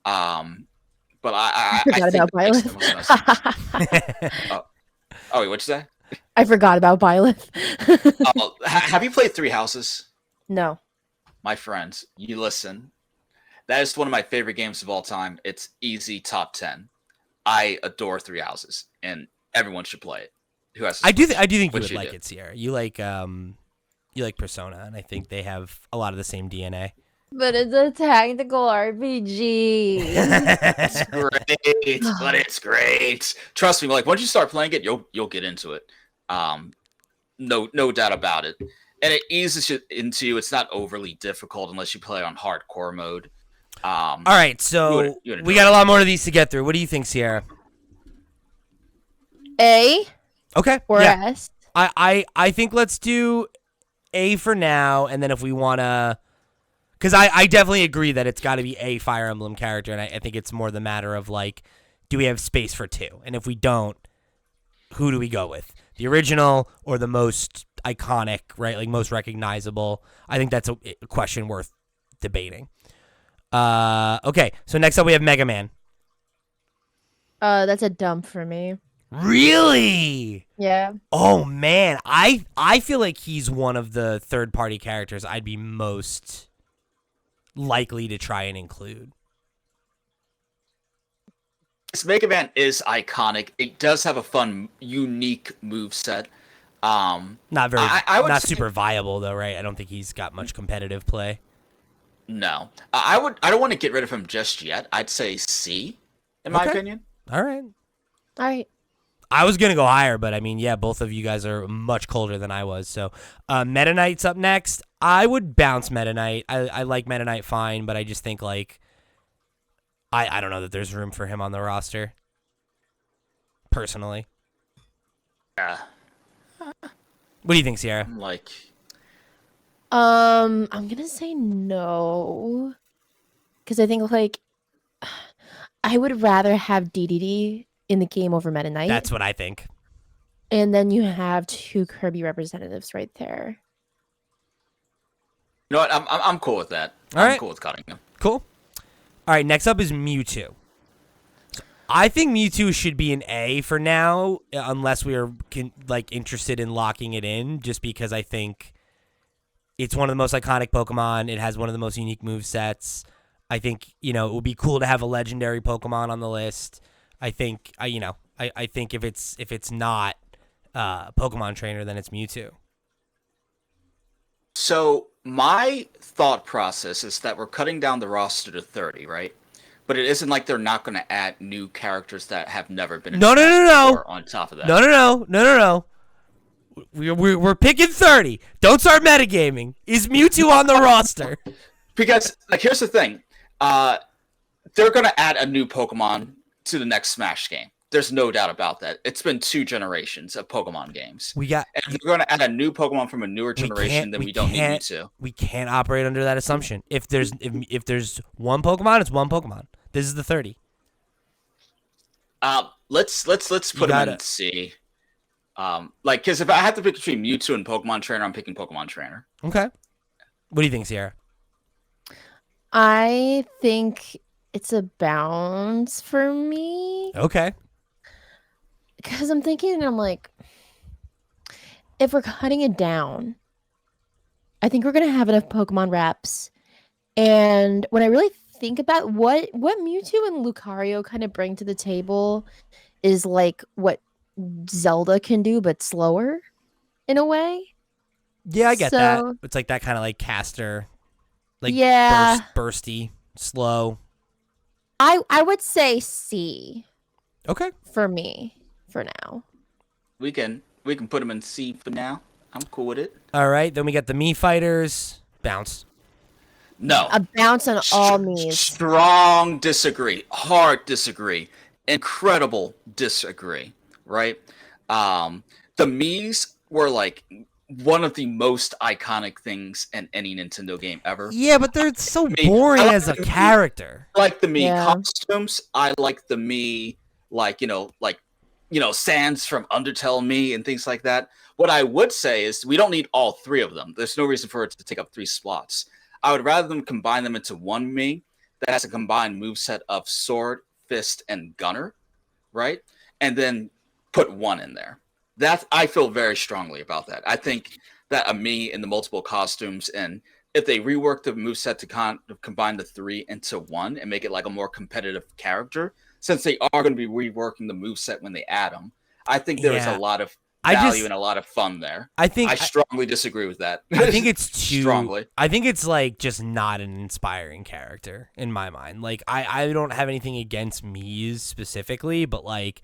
But I I forgot think about that makes the most sense. Byleth. Oh, wait, what'd you say? I forgot about Byleth. Have you played Three Houses? No. My friends, you listen. That is one of my favorite games of all time. It's easy top 10. I adore Three Houses, and everyone should play it. Who has? I do think you Which would you like do. it, Sierra. You like Persona, and I think they have a lot of the same DNA. But it's a tactical RPG. It's great, but it's great. Trust me, like once you start playing it, you'll get into it. No doubt about it. And it eases you into you. It's not overly difficult unless you play on hardcore mode. All right, so you would we enjoy got it. a lot more of these to get through. What do you think, Sierra? A Okay. or yeah. S? I think let's do A for now, and then if we want to... Because I definitely agree that it's got to be a Fire Emblem character, and I think it's more the matter of, like, do we have space for two? And if we don't, who do we go with? The original or the most iconic, right? Like, most recognizable? I think that's a question worth debating. Okay, so next up we have Mega Man. That's a dump for me. Really? Yeah. Oh, man. I feel like he's one of the third-party characters I'd be most likely to try and include. This Mega Man is iconic. It does have a fun, unique move set. Not very, I would not say- super viable though, right? I don't think he's got much competitive play. No, I don't want to get rid of him just yet. I'd say C, in my Okay. opinion. All right. All right. I was gonna go higher, but I mean, yeah, both of you guys are much colder than I was. So, Meta Knight's up next. I would bounce Meta Knight. I like Meta Knight fine, but I just think like, I don't know that there's room for him on the roster. Personally, Yeah, what do you think, Sierra? I'm like, I'm gonna say no, because I think like I would rather have DDD in the game over Meta Knight, That's what I think. and then you have two Kirby representatives right there. you know what? I'm cool with that. All I'm right. cool with cutting him. Cool. All right, next up is Mewtwo. I think Mewtwo should be an A for now, unless we are interested in locking it in, just because I think it's one of the most iconic Pokemon. It has one of the most unique movesets. I think, it would be cool to have a legendary Pokemon on the list. I think, I think if it's not Pokemon Trainer, then it's Mewtwo. So my thought process is that we're cutting down the roster to 30, right? But it isn't like they're not going to add new characters that have never been in No. before on top of that. No. We're picking 30. Don't start metagaming. Is Mewtwo on the roster? Because here's the thing. They're going to add a new Pokemon to the next Smash game. There's no doubt about that. It's been 2 generations of Pokemon games. We got. And if they're going to add a new Pokemon from a newer generation, then we don't need Mewtwo. We can't operate under that assumption. If there's one Pokemon, it's one Pokemon. This is the 30. Let's put him in C. Because if I had to pick between Mewtwo and Pokemon Trainer, I'm picking Pokemon Trainer. Okay. What do you think, Sierra? I think it's a bounce for me. Okay. Because I'm thinking, I'm like, if we're cutting it down, I think we're going to have enough Pokemon reps. And when I really think about what Mewtwo and Lucario kind of bring to the table is like what Zelda can do, but slower in a way. Yeah, I get that. So- It's like that kind of like caster Like Yeah. bursty, slow. I would say C Okay. for me for now. We can put him in C for now. I'm cool with it. All right. Then we got the Mii fighters. Bounce. No. A bounce on all Miis. Strong disagree. Hard disagree. Incredible disagree. Right? The Mii's were like one of the most iconic things in any Nintendo game ever. Yeah, but they're so Mii- boring I like as a the Mii- character. I like the Mii Yeah. costumes. I like the Mii, Sans from Undertale Mii and things like that. What I would say is we don't need all three of them. There's no reason for it to take up 3 slots. I would rather them combine them into one Mii that has a combined moveset of Sword, Fist, and Gunner, right? And then put one in there. I feel very strongly about that. I think that a Mii in the multiple costumes, and if they rework the moveset to combine the 3 into one and make it like a more competitive character, since they are going to be reworking the moveset when they add them, I think there is a lot of value and a lot of fun there. I strongly disagree with that. I think it's too strongly. I think it's like just not an inspiring character in my mind. Like I don't have anything against Mii's specifically, but like,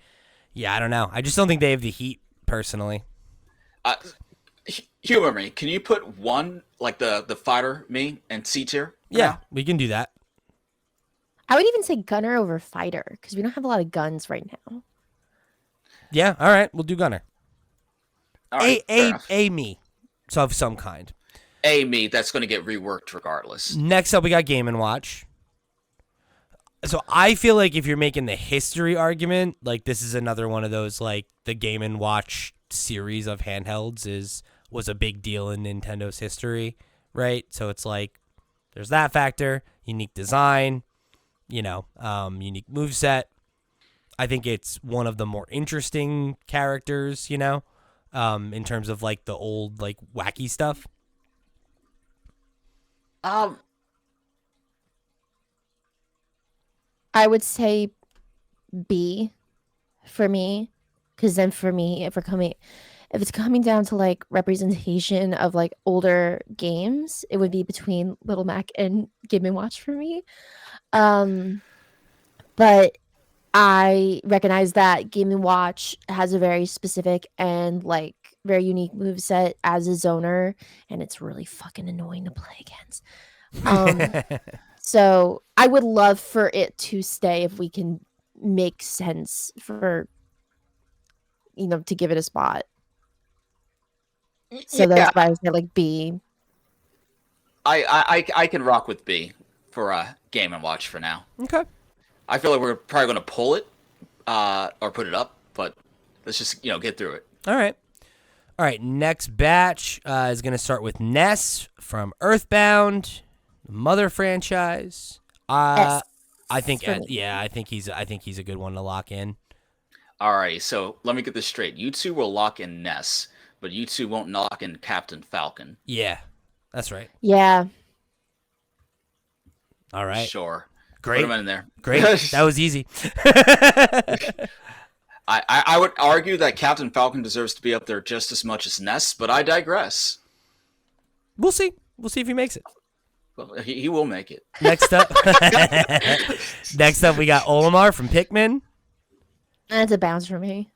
yeah, I don't know. I just don't think they have the heat personally. Humor me. Can you put one like the fighter Mii in C tier? Yeah, we can do that. I would even say Gunner over Fighter because we don't have a lot of guns right now. Yeah, all right, we'll do Gunner. All right, a Mii, so of some kind. A Mii that's going to get reworked regardless. Next up, we got Game and Watch. So I feel like if you're making the history argument, like this is another one of those like the Game and Watch series of handhelds was a big deal in Nintendo's history, right? So it's like there's that factor, unique design, unique moveset. I think it's one of the more interesting characters, in terms of like the old like wacky stuff. I would say B for me, because then for me, if it's coming down to like representation of like older games, it would be between Little Mac and Game and Watch for me. But I recognize that Game and Watch has a very specific and like very unique moveset as a zoner, and it's really fucking annoying to play against. So I would love for it to stay if we can make sense for to give it a spot. So that's why I say like B. I can rock with B for Game and Watch for now. Okay. I feel like we're probably going to pull it or put it up, but let's just get through it. All right. Next batch is going to start with Ness from Earthbound, Mother franchise. I think he's a good one to lock in. All right, so let me get this straight. You two will lock in Ness, but you two won't lock in Captain Falcon. Yeah, that's right. Yeah. All right. Sure. Great. Put him in there. Great. That was easy. I would argue that Captain Falcon deserves to be up there just as much as Ness, but I digress. We'll see. We'll see if he makes it. Well, he will make it. Next up, we got Olimar from Pikmin. That's a bounce for me.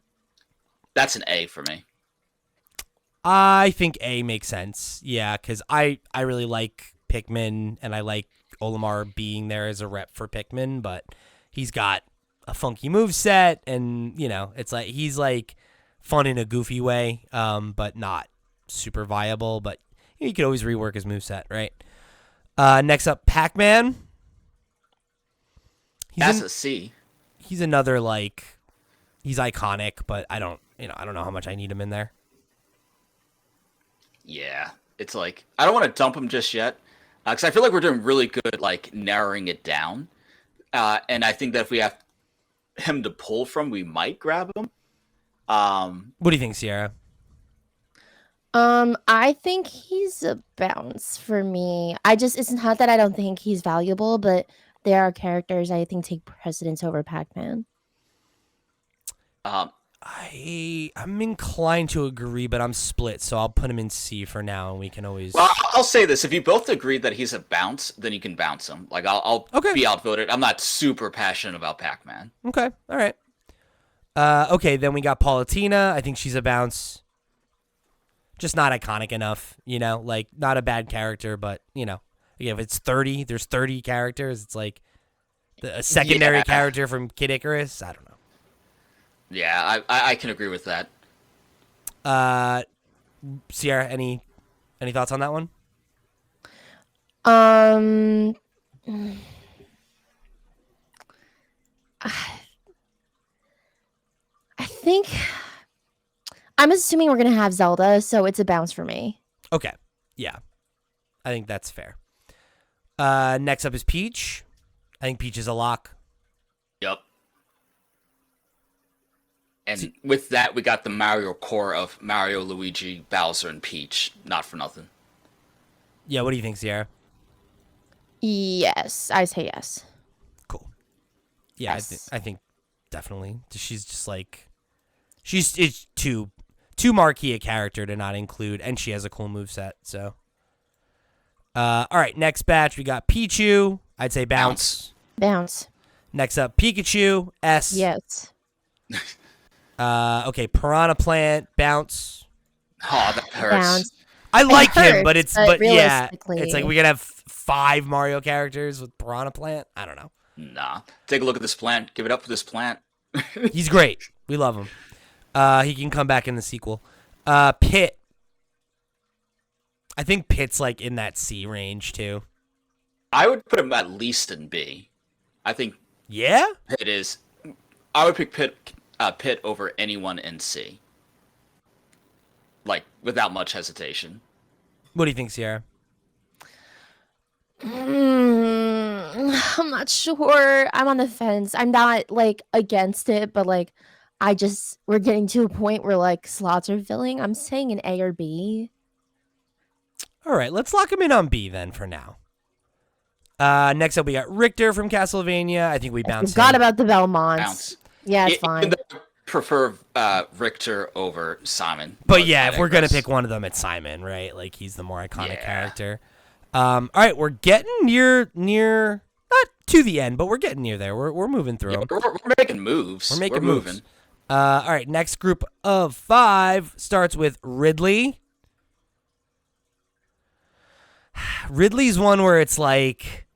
That's an A for me. I think A makes sense. Yeah, because I really like Pikmin, and I like Olimar being there as a rep for Pikmin, but he's got a funky moveset, and, it's like he's like fun in a goofy way, but not super viable, but you could always rework his moveset, right? Next up, Pac-Man. That's a C. He's another he's iconic, but I don't know how much I need him in there. Yeah, it's like I don't want to dump him just yet, because I feel like we're doing really good narrowing it down, and I think that if we have him to pull from, we might grab him. What do you think, Sierra? I think he's a bounce for me. It's not that I don't think he's valuable, but there are characters I think take precedence over Pac-Man. I'm inclined to agree, but I'm split, so I'll put him in C for now, and we can always. Well, I'll say this: if you both agree that he's a bounce, then you can bounce him. Like I'll Okay. be outvoted. I'm not super passionate about Pac-Man. Okay, all right. Okay, then we got Palutena. I think she's a bounce. Just not iconic enough, like not a bad character, but again, if it's 30, there's 30 characters. It's like a secondary character from Kid Icarus. I don't know. Yeah, I can agree with that. Sierra, any thoughts on that one? I think I'm assuming we're gonna have Zelda, so it's a bounce for me. Okay, yeah, I think that's fair. Next up is Peach. I think Peach is a lock. Yep. And with that, we got the Mario core of Mario, Luigi, Bowser, and Peach. Not for nothing. Yeah, what do you think, Sierra? Yes, I say yes. Cool. Yeah, Yes. I think definitely. She's just like it's too marquee a character to not include, and she has a cool moveset. So, all right, next batch we got Pichu. I'd say bounce. Bounce. Next up, Pikachu. S. Yes. Okay, Piranha Plant. Bounce. Oh, that hurts. Bounce. I like him, hurts, but it's but yeah, realistically- it's like we're gonna have 5 Mario characters with Piranha Plant. I don't know. Nah. Take a look at this plant. Give it up for this plant. He's great. We love him. He can come back in the sequel. Pit. I think Pit's like in that C range too. I would put him at least in B. I think Yeah? Pit is. I would pick Pit over anyone in C. Like, without much hesitation. What do you think, Sierra? I'm not sure. I'm on the fence. I'm not like against it, but like we're getting to a point where like slots are filling. I'm saying an A or B. All right, let's lock him in on B then for now. Next up, we got Richter from Castlevania. I think we bounce Forgot him. about the Belmonts. Bounce. Yeah, it's Even fine. though I prefer Richter over Simon. But yeah, if we're gonna Icarus. pick one of them, it's Simon, right? Like he's the more iconic Yeah. character. All right, we're getting near, not to the end, but we're getting near there. We're moving through Yeah, them. we're making moves. We're making moving. moves. All right, next group of 5 starts with Ridley. Ridley's one where it's like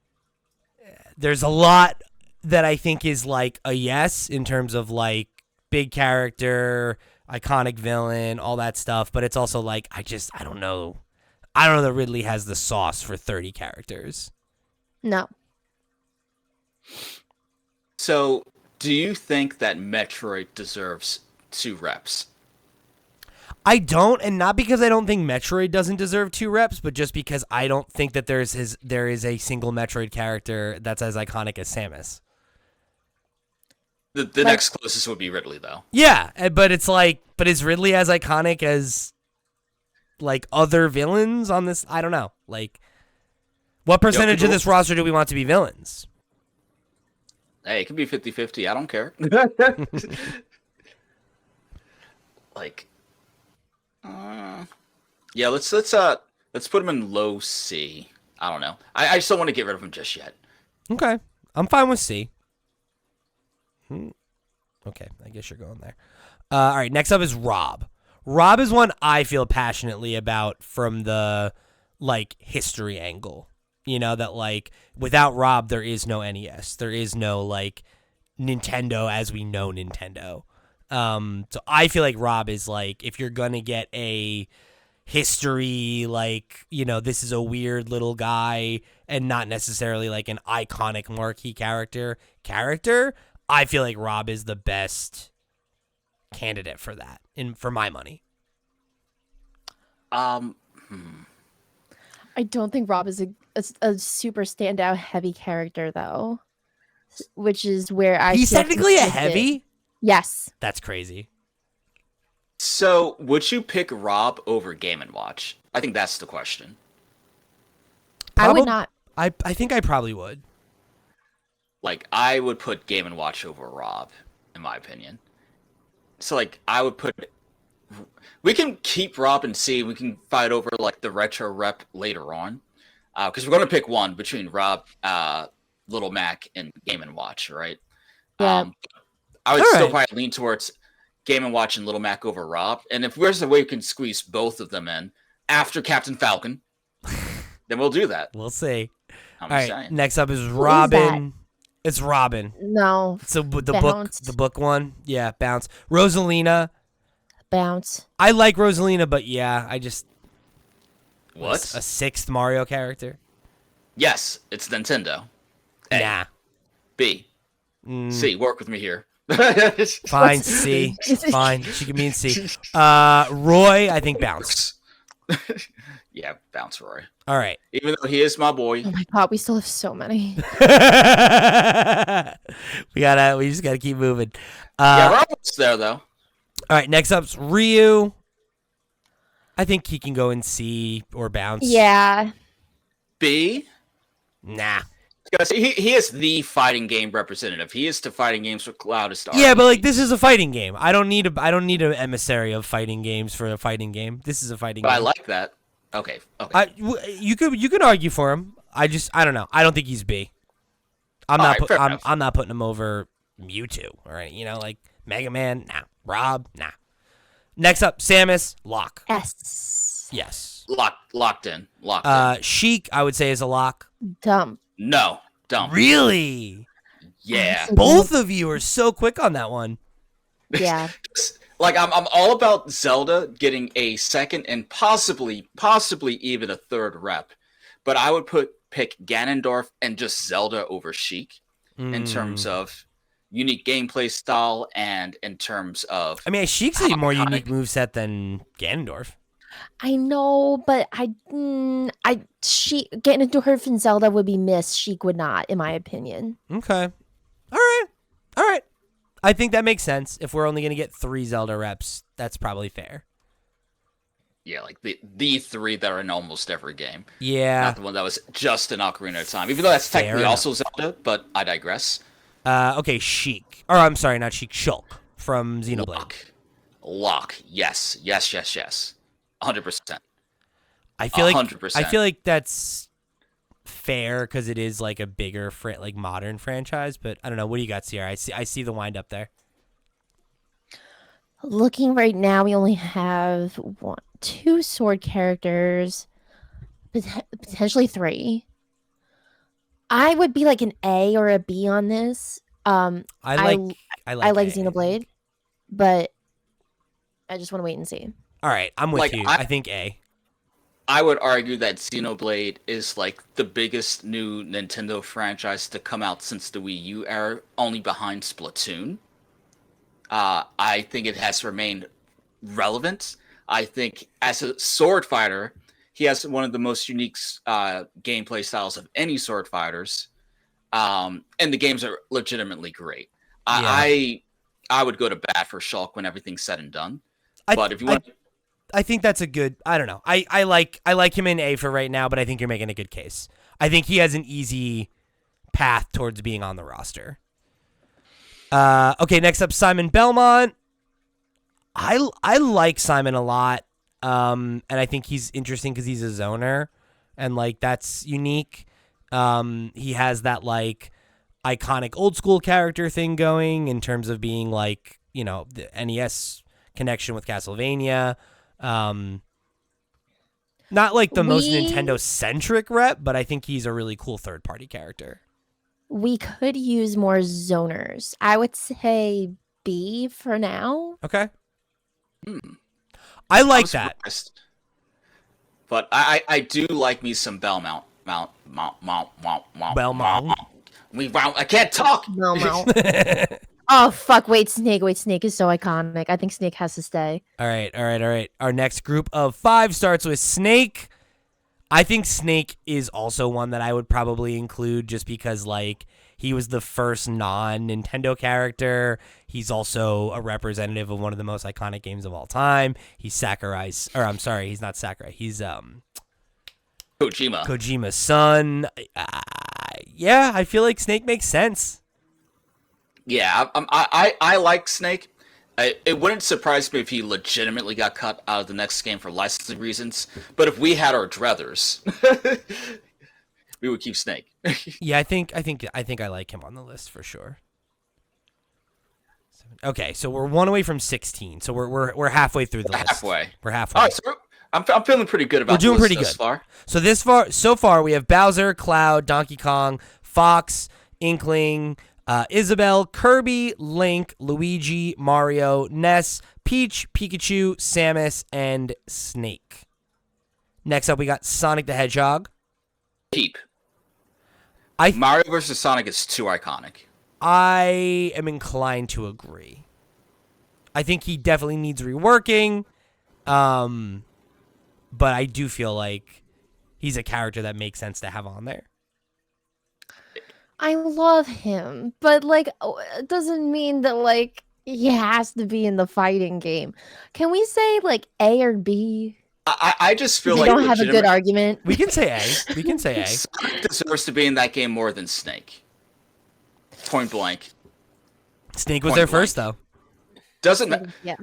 there's a lot that I think is like a yes in terms of like big character, iconic villain, all that stuff, but it's also like I don't know. I don't know that Ridley has the sauce for 30 characters. No. So, do you think that Metroid deserves 2 reps? I don't, and not because I don't think Metroid doesn't deserve 2 reps, but just because I don't think that there is a single Metroid character that's as iconic as Samus. The next closest would be Ridley, though. Yeah, but it's like, but is Ridley as iconic as like other villains on this? I don't know. Like, what percentage of this roster do we want to be villains? Hey, it can be 50-50. I don't care. Like, yeah, let's put him in low C. I don't know. I just don't want to get rid of him just yet. Okay, I'm fine with C. Okay, I guess you're going there. All right, next up is Rob. Rob is one I feel passionately about from the like history angle. You know, that like without Rob there is no NES. There is no like Nintendo as we know Nintendo. So I feel like Rob is like, if you're gonna get a history, like, you know, this is a weird little guy and not necessarily like an iconic marquee character, I feel like Rob is the best candidate for that, for my money. I don't think Rob is a super standout heavy character though, which is where He's feel technically a conflicted. heavy? Yes. That's crazy. So, would you pick Rob over Game & Watch? I think that's the question. I would not. I think I probably would. Like, I would put Game & Watch over Rob, in my opinion. So like I would put. We can keep Rob and C. We can fight over like the retro rep later on, because we're gonna pick one between Rob, Little Mac, and Game and Watch, right? Yeah. I would All still right. probably lean towards Game and Watch and Little Mac over Rob. And if there's a way we can squeeze both of them in after Captain Falcon, then we'll do that. We'll see. I'm All right. saying. Next up is is Robin. It's Robin. No. So the Bounce. book one. Yeah, Bounce. Rosalina. Bounce. I like Rosalina, but yeah, I just What? a sixth Mario character. Yes, it's Nintendo. A. Nah. B. Mm, C. Work with me here. Fine, C. Fine. She can be in C. Roy, I think Bounce. Yeah, Bounce Roy. All right. Even though he is my boy. Oh my god, we still have so many. We just gotta keep moving. Yeah, Rob's there though. All right, next up's Ryu. I think he can go in C or Bounce. Yeah. B. Nah. Because he is the fighting game representative. He is the fighting games with loudest Yeah, but like RPG. this is a fighting game. I don't need an emissary of fighting games for a fighting game. This is a fighting But game. I like that. Okay. Okay. You could argue for him. I don't know. I don't think he's B. I'm All not right, fair enough. I'm not putting him over Mewtwo or like Mega Man. Nah. Rob. Nah. Next up, Samus. Lock. S. Yes. Locked in. Locked in. Sheik, I would say, is a lock. Dumb. No. Dumb. Really? Yeah. Both of you are so quick on that one. Yeah. Like I'm all about Zelda getting a second and possibly even a third rep. But I would pick Ganondorf and just Zelda over Sheik in terms Mm. of unique gameplay style and in terms of I mean, Sheik's a more iconic. unique moveset than Ganondorf. I know, but getting into her and Zelda would be missed. Sheik would not, in my opinion. Okay. All right. I think that makes sense. If we're only going to get 3 Zelda reps, that's probably fair. Yeah, like the three that are in almost every game. Yeah. Not the one that was just in Ocarina of Time. Even though that's Fair technically enough. also Zelda, but I digress. Okay, Sheik. Or I'm sorry, not Sheik. Shulk from Xenoblade. Lock. Yes. 100%. I feel like 100%. that's fair because it is like a bigger modern franchise. But I don't know. What do you got, Sierra? I see the wind up there. Looking right now, we only have 2 sword characters, potentially 3. I would be like an A or a B on this. I like A. Xenoblade, but I just want to wait and see. All right, I'm with Like, you. I think A. I would argue that Xenoblade is like the biggest new Nintendo franchise to come out since the Wii U era, only behind Splatoon. I think it has remained relevant. I think as a sword fighter, he has one of the most unique gameplay styles of any sword fighters. And the games are legitimately great. I would go to bat for Shulk when everything's said and done. But if you want, I think that's a good. I don't know. I like him in A for right now, but I think you're making a good case. I think he has an easy path towards being on the roster. Okay, next up, Simon Belmont. I like Simon a lot, and I think he's interesting because he's a zoner, and like that's unique. He has that like iconic old school character thing going in terms of being like the NES connection with Castlevania. Not like the most Nintendo centric rep, but I think he's a really cool third party character. We could use more zoners. I would say B for now. Okay. I like I'm that. surprised. But I do like me some Belmont. Belmont. I can't talk. No. Oh fuck! Wait, Snake is so iconic. I think Snake has to stay. All right. Our next group of 5 starts with Snake. I think Snake is also one that I would probably include just because, like, he was the first non-Nintendo character. He's also a representative of one of the most iconic games of all time. He's Sakurai's, or I'm sorry, he's not Sakurai. He's Kojima's son. Yeah, I feel like Snake makes sense. Yeah, I like Snake. It wouldn't surprise me if he legitimately got cut out of the next game for licensing reasons. But if we had our druthers, we would keep Snake. Yeah, I think I like him on the list for sure. Okay, so we're one away from 16. So we're halfway through the list. Halfway. We're halfway. All right, so I'm feeling pretty good about. We're doing the list pretty thus good. far. So far we have Bowser, Cloud, Donkey Kong, Fox, Inkling, Isabelle, Kirby, Link, Luigi, Mario, Ness, Peach, Pikachu, Samus, and Snake. Next up, we got Sonic the Hedgehog. Keep. Mario versus Sonic is too iconic. I am inclined to agree. I think he definitely needs reworking, but I do feel like he's a character that makes sense to have on there. I love him, but like, it doesn't mean that like he has to be in the fighting game. Can we say like A or B? I just feel We like don't have a good argument. We can say A. We can say A. Sonic deserves to be in that game more than Snake. Point blank. Snake was there first, though. Doesn't matter. Yeah.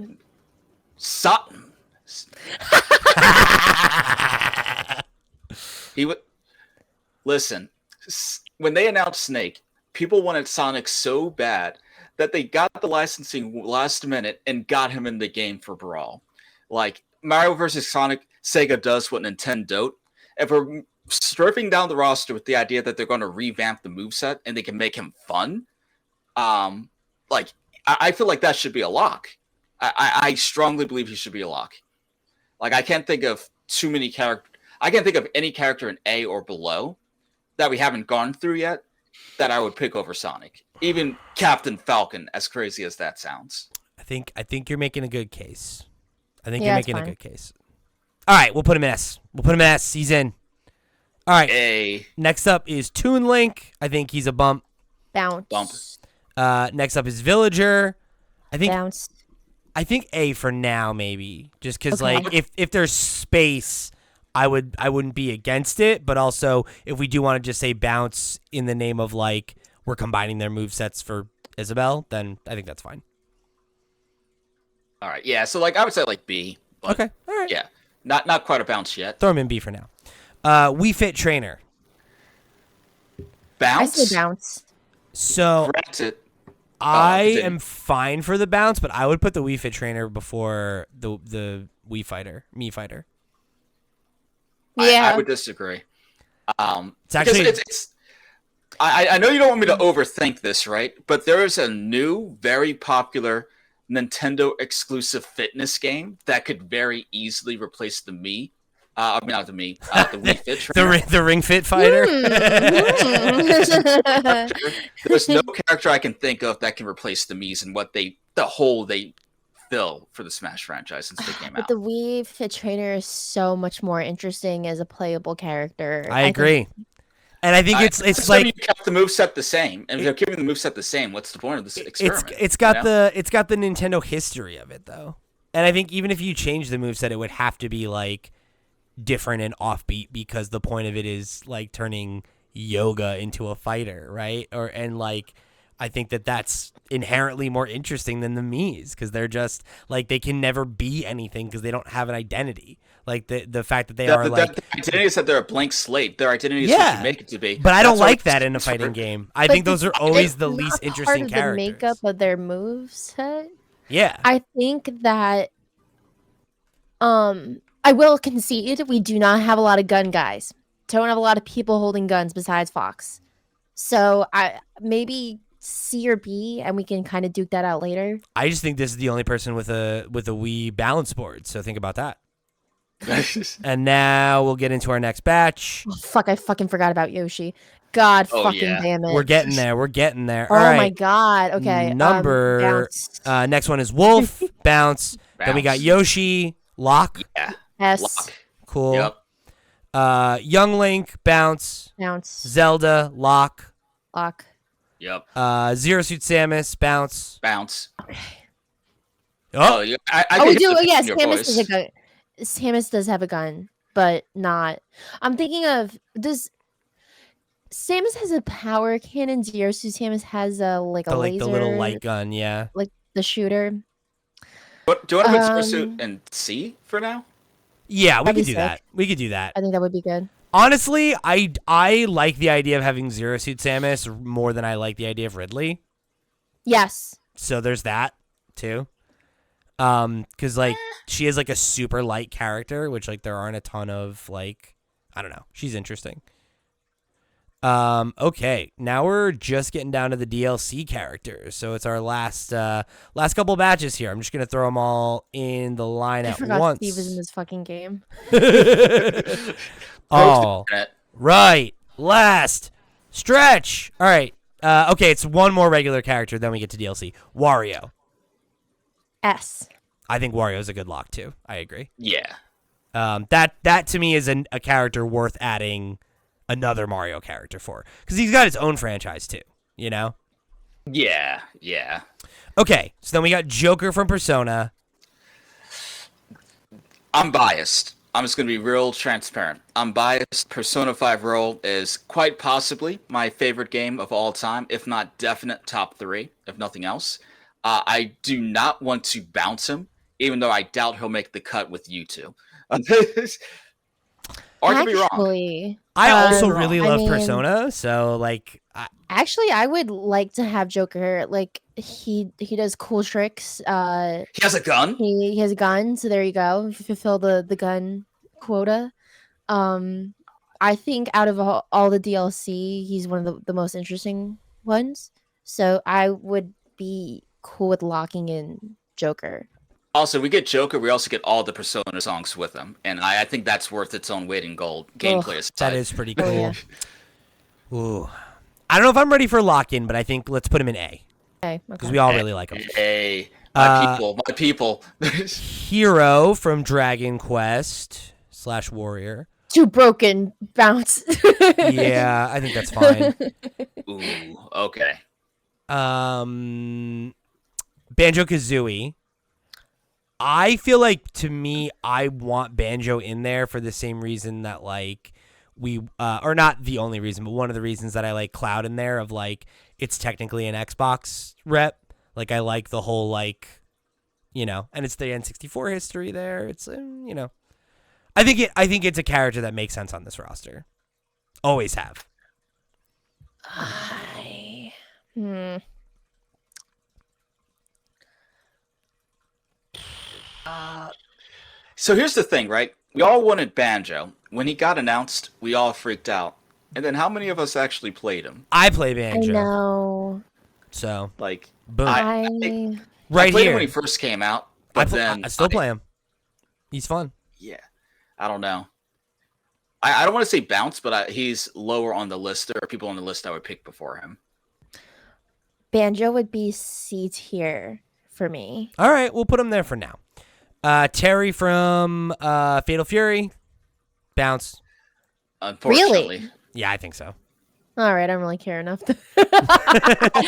He would listen. When they announced Snake, people wanted Sonic so bad that they got the licensing last minute and got him in the game for Brawl. Like Mario versus Sonic, Sega does what Nintendo don't. If we're stripping down the roster with the idea that they're going to revamp the moveset and they can make him fun, like I feel like that should be a lock. I strongly believe he should be a lock. Like I can't think of too many characters. I can't think of any character in A or below that we haven't gone through yet that I would pick over Sonic. Even Captain Falcon, as crazy as that sounds. I think you're making a good case. You're Yeah, making a good case. All right, we'll put him in S. He's in. All right. A. Next up is Toon Link. I think he's a bump. Bounce. Next up is Villager. Bounce. I think A for now, maybe. Just because, Okay. like, if there's space, I wouldn't be against it. But also, if we do want to just say bounce in the name of, like, we're combining their movesets for Isabelle, then I think that's fine. All right, yeah. So like I would say like B. But Okay, all right. Yeah, not quite a bounce yet. Throw him in B for now. Wii Fit Trainer. Bounce. I say bounce. So Granted, I am fine for the bounce, but I would put the Wii Fit Trainer before the Wii Fighter, Me Fighter. Yeah. I would disagree. It's actually it's I know you don't want me to overthink this, right? But there is a new, very popular Nintendo exclusive fitness game that could very easily replace the Mii. I mean, not the Mii, the Wii Fit Trainer. the Ring Fit Fighter. There's no character I can think of that can replace the Mii's and what the hole they fill for the Smash franchise since they came But out. the Wii Fit Trainer is so much more interesting as a playable character. I agree. And I think it's so like you kept the moveset the same, and if you're keeping the moveset the same, what's the point of this experiment? it's got the Nintendo history of it though, and I think even if you change the moveset, it would have to be like different and offbeat because the point of it is like turning yoga into a fighter, right? And like I think that's inherently more interesting than the Mii's because they're just like they can never be anything because they don't have an identity. Like the fact that they are like the identity is that they're a blank slate. Their identity is what you make it to be. But I don't That's like why that in a fighting game. I But think those are always the it's least not interesting part of characters. The makeup of their moveset. Yeah. I think that I will concede we do not have a lot of gun guys. Don't have a lot of people holding guns besides Fox. So I maybe C or B, and we can kind of duke that out later. I just think this is the only person with a Wii balance board. So think about that. And now we'll get into our next batch. Oh, fuck, I fucking forgot about Yoshi. God fucking yeah. damn it. We're getting there. Oh All right. my god. Okay. Number bounce. next one is Wolf, bounce. Then we got Yoshi, Lock. Yeah. S. Lock. Cool. Yep. Young Link, bounce. Bounce. Zelda, Lock. Lock. Yep. Zero Suit Samus, bounce. Bounce. Oh, yeah. We do. Yes, your Samus voice. is a gun. Samus does have a gun, but not. I'm thinking of Samus has a power cannon. Zero Suit Samus has a like a laser, the little light gun, yeah. like the shooter. Do you want to put Zero Suit Um, in C for now? Yeah, we That'd could be do that. sick. We could do that. I think that would be good. Honestly, I like the idea of having Zero Suit Samus more than I like the idea of Ridley. Yes. So there's that too. Because like she is like a super light character, which like there aren't a ton of like I don't know. She's interesting. Okay, now we're just getting down to the DLC characters. So it's our last couple batches here. I'm just gonna throw them all in the line I at forgot once. Steve was in this fucking game. All Internet. right, last stretch. All right. Okay, it's one more regular character, then we get to DLC. Wario. S. I think Wario's a good lock too. I agree. Yeah. That to me is a character worth adding another Mario character for because he's got his own franchise too. You know. Yeah. Yeah. Okay, so then we got Joker from Persona. I'm biased. I'm just going to be real transparent. I'm biased. Persona 5 Royal is quite possibly my favorite game of all time, if not definite top 3, if nothing else. I do not want to bounce him, even though I doubt he'll make the cut with you two. Or to be wrong. Actually, I also Um, really I love mean- Persona, so like, I would like to have Joker. Like he does cool tricks. He has a gun? He has a gun, so there you go. Fulfill the gun quota. I think out of all the DLC, he's one of the most interesting ones. So I would be cool with locking in Joker. Also, we get Joker, we also get all the Persona songs with him. And I think that's worth its own weight in gold, gameplay aside. that is pretty Oh, cool. yeah. Ooh, I don't know if I'm ready for lock-in, but I think let's put him in A Okay. because we all really like him. Hey, my people. Hero from Dragon Quest / Warrior. Too broken bounce. Yeah, I think that's fine. Ooh, okay. Banjo-Kazooie. I feel like to me, I want Banjo in there for the same reason that like we or not the only reason, but one of the reasons that I like Cloud in there of like it's technically an Xbox rep. Like I like the whole like, you know, and it's the N64 history there. It's you know, I think it's a character that makes sense on this roster. Always have. Hmm. So here's the thing, right? We all wanted Banjo. When he got announced, we all freaked out. And then how many of us actually played him? I play I Banjo, know. so Like, boom, I I right played him here. when he first came out, but then I still play him. He's fun. Yeah, I don't know. I don't want to say bounce, but he's lower on the list. There are people on the list I would pick before him. Banjo would be C tier for me. All right, we'll put him there for now. Terry from Fatal Fury, bounce. Unfortunately, Yeah, I think so. All right, I don't really care enough. I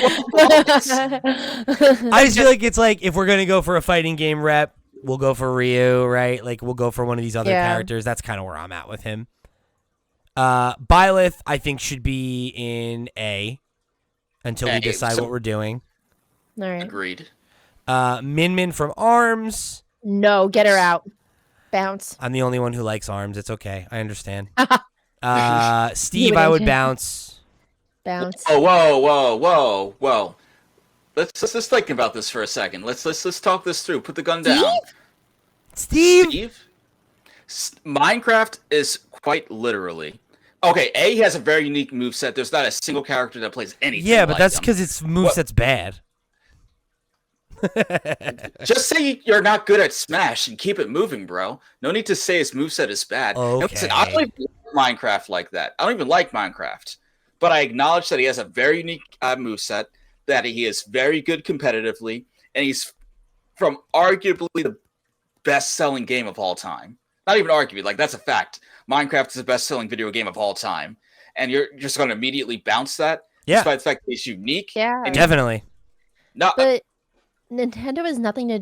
just feel like it's like if we're gonna go for a fighting game rep, we'll go for Ryu, right? Like we'll go for one of these other Yeah. characters. That's kind of where I'm at with him. Byleth, I think should be in A until we A, decide so- what we're doing. All right. agreed. Min Min from Arms. No, get her out. Bounce. I'm the only one who likes Arms. It's okay. I understand. Steve, You I would again. bounce. Bounce. Oh, whoa! Let's think about this for a second. Let's talk this through. Put the gun down. Steve? Minecraft is quite literally. Okay, A has a very unique moveset. There's not a single character that plays anything. Yeah, but like that's him. because its moveset's bad. Just say you're not good at Smash and keep it moving, bro. No need to say his moveset is bad. And listen, I don't even like Minecraft like that. I don't even like Minecraft. But I acknowledge that he has a very unique moveset, that he is very good competitively, and he's from arguably the best-selling game of all time. Not even arguably, like that's a fact. Minecraft is the best-selling video game of all time. And you're just going to immediately bounce that? Yeah. Despite the fact that he's unique? Yeah. And Definitely. no, But Nintendo has nothing to.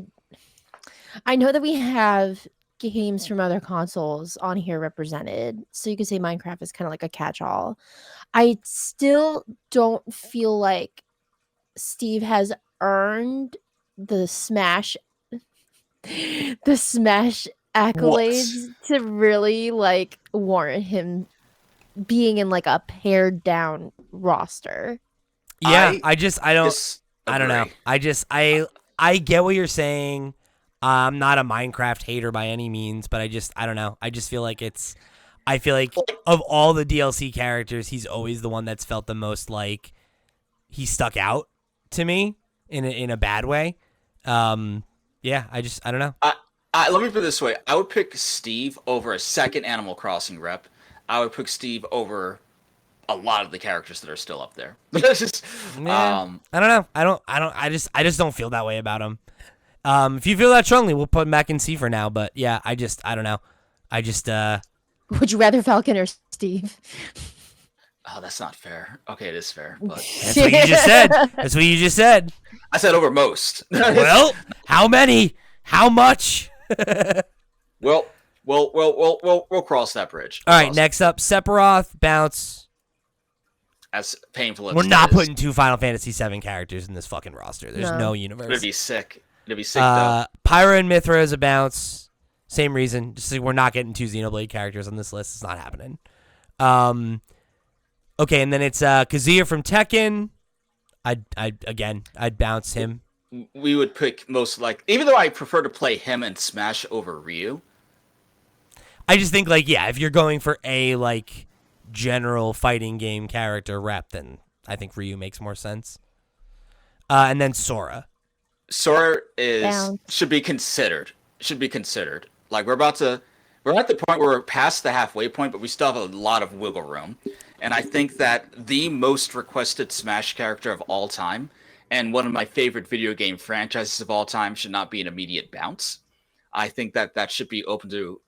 I know that we have games from other consoles on here represented, so you could say Minecraft is kind of like a catch-all. I still don't feel like Steve has earned the Smash the Smash accolades What? to really like warrant him being in like a pared down roster. Yeah, I I don't know. disagree. I get what you're saying. I'm not a Minecraft hater by any means, but I don't know. I just feel like I feel like of all the DLC characters, he's always the one that's felt the most like he stuck out to me in a bad way. Yeah, I don't know. Let me put it this way: I would pick Steve over a second Animal Crossing rep. I would pick Steve over a lot of the characters that are still up there. It's just, Yeah, I don't know. I just don't feel that way about him. If you feel that strongly, we'll put him back in C for now. But yeah, I don't know. I just Would you rather Falcon or Steve? oh, that's not fair. Okay, it is fair, but that's what you just said. That's what you just said. I said over most. Well, how many? How much? Well, we'll cross that bridge. All right, next up, Sephiroth, Bounce. As painful as We're it not is, putting 2 Final Fantasy VII characters in this fucking roster. There's no universe. it'd be sick. It'd be sick though. Pyra and Mithra is a bounce. Same reason. Just like we're not getting 2 Xenoblade characters on this list. It's not happening. Okay, and then it's Kazuya from Tekken. I'd bounce him. We would pick most like, even though I prefer to play him in Smash over Ryu. I just think like, yeah, if you're going for a like general fighting game character rep, then I think Ryu makes more sense. And then Sora. Sora Bounce. should be considered. Should be considered. Like we're at the point where we're past the halfway point, but we still have a lot of wiggle room. And I think that the most requested Smash character of all time, and one of my favorite video game franchises of all time, should not be an immediate bounce. I think that should be open to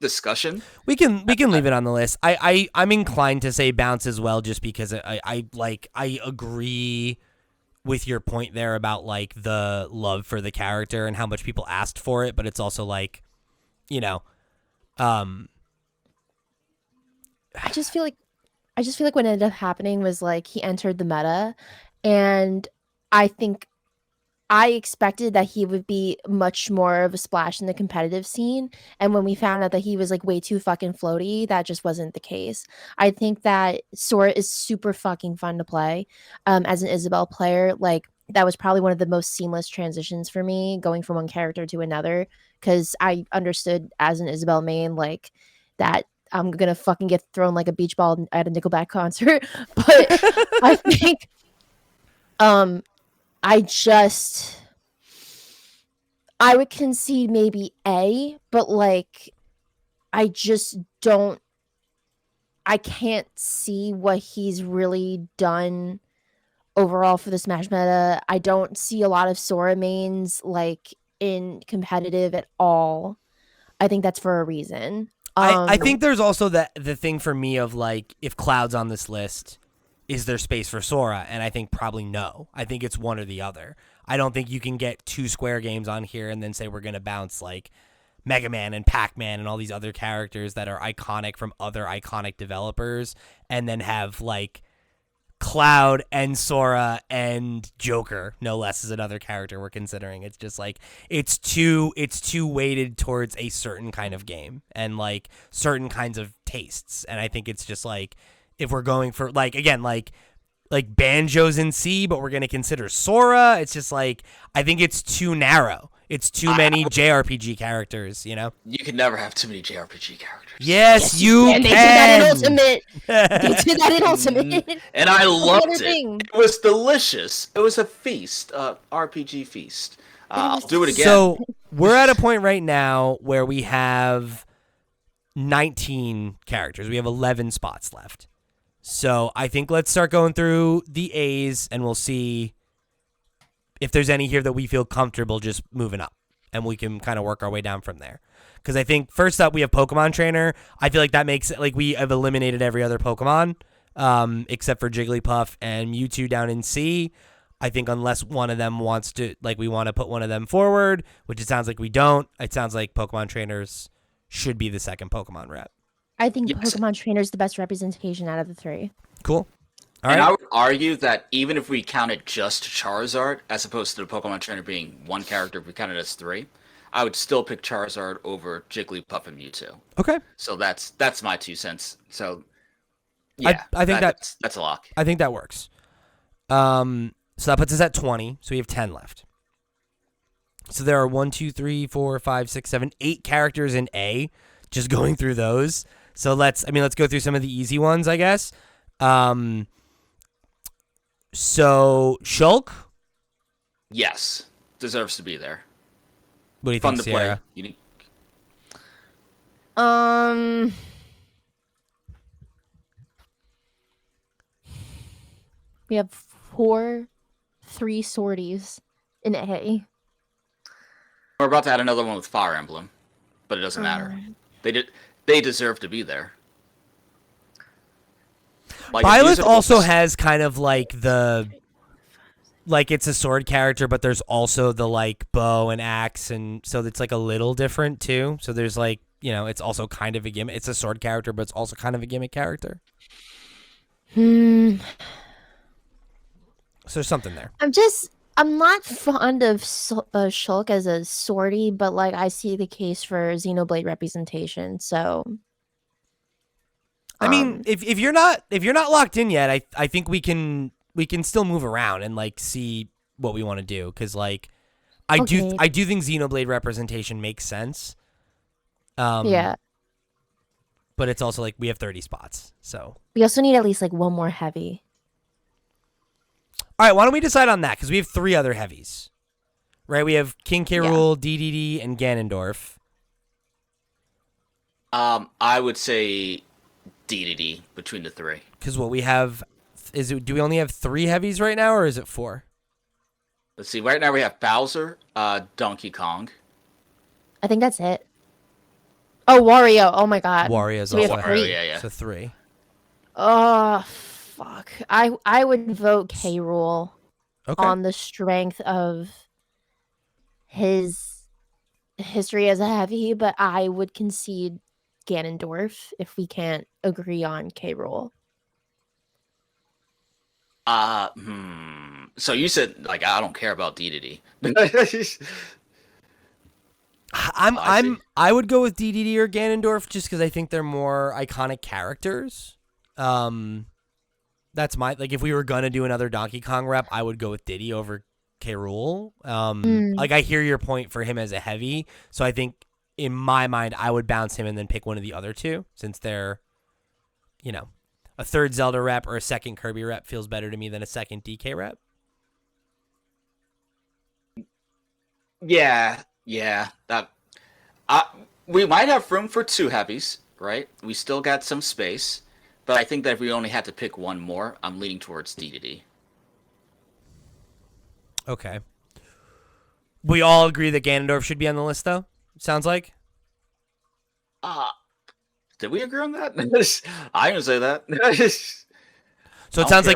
discussion. We can leave it on the list. I'm inclined to say bounce as well, just because I agree with your point there about like the love for the character and how much people asked for it, but it's also like, you know, I just feel like what ended up happening was like he entered the meta, and I think I expected that he would be much more of a splash in the competitive scene, and when we found out that he was like way too fucking floaty, that just wasn't the case. I think that Sora is super fucking fun to play. As an Isabelle player, like that was probably one of the most seamless transitions for me, going from one character to another, because I understood as an Isabelle main like that I'm gonna fucking get thrown like a beach ball at a Nickelback concert. But I think I would concede maybe A, but like I can't see what he's really done overall for the Smash meta. I don't see a lot of Sora mains like in competitive at all. I think that's for a reason. I think there's also the thing for me of like, if Cloud's on this list, is there space for Sora? And I think probably no. I think it's one or the other. I don't think you can get 2 Square games on here and then say we're going to bounce like Mega Man and Pac-Man and all these other characters that are iconic from other iconic developers, and then have like Cloud and Sora and Joker, no less, is another character we're considering. It's just like it's too weighted towards a certain kind of game and like certain kinds of tastes. And I think it's just like, if we're going for like, again, like Banjo's in C, but we're going to consider Sora, it's just like, I think it's too narrow. It's too many JRPG characters, you know? You can never have too many JRPG characters. Yes, you can. They did that in Ultimate. They did that in Ultimate. And I loved it. Thing. It was delicious. It was a feast, RPG feast. I'll do it again. So we're at a point right now where we have 19 characters. We have 11 spots left. So I think let's start going through the A's, and we'll see if there's any here that we feel comfortable just moving up, and we can kind of work our way down from there. Because I think first up we have Pokemon Trainer. I feel like that makes it like we have eliminated every other Pokemon except for Jigglypuff and Mewtwo down in C. I think unless one of them wants to, like, we want to put one of them forward, which it sounds like we don't. It sounds like Pokemon Trainers should be the second Pokemon rep. I think Pokemon Trainer is the best representation out of the 3. Cool. All and right. I would argue that even if we counted just Charizard, as opposed to the Pokemon Trainer being one character, if we counted as 3, I would still pick Charizard over Jigglypuff and Mewtwo. Okay. So that's my 2 cents. So I think that's a lock. I think that works. So that puts us at 20. So we have 10 left. So there are 1, 2, 3, 4, 5, 6, 7, 8 characters in A. Just going through those. So let's go through some of the easy ones, I guess. So Shulk. Yes, deserves to be there. What do you Fun think, to Sierra? play. Unique. We have 3 sorties in A. We're about to add another one with Fire Emblem, but it doesn't matter. They deserve to be there. Like, Byleth also has kind of like it's a sword character, but there's also the like bow and axe, and so it's like a little different too. So there's like, it's also kind of a gimmick. It's a sword character, but it's also kind of a gimmick character. So there's something there. I'm not fond of Shulk as a sortie, but like I see the case for Xenoblade representation. So, I mean, if you're not locked in yet, I think we can still move around and like see what we want to do, because like I do think Xenoblade representation makes sense. Yeah, but it's also like we have 30 spots, so we also need at least like one more heavy. All right, why don't we decide on that? Because we have 3 other heavies, right? We have King K. Rool, DDD, and Ganondorf. I would say DDD between the 3. Because what we have do we only have 3 heavies right now, or is it 4? Let's see. Right now we have Bowser, Donkey Kong. I think that's it. Oh, Wario! Oh my God, Wario's so we also have 3. Yeah. So 3. Oh fuck! I would vote K. Rool on the strength of his history as a heavy, but I would concede Ganondorf if we can't agree on K. Rool. So you said like I don't care about DDD. I would go with DDD or Ganondorf just because I think they're more iconic characters. That's my like if we were gonna do another Donkey Kong rep, I would go with Diddy over K. Rool. Like I hear your point for him as a heavy, so I think in my mind I would bounce him and then pick one of the other 2 since they're, a third Zelda rep or a second Kirby rep feels better to me than a second DK rep. Yeah. That we might have room for 2 heavies, right? We still got some space, but I think that if we only had to pick one more, I'm leaning towards DDD. Okay. We all agree that Ganondorf should be on the list, though? Sounds like? Did we agree on that? I didn't say that. So it sounds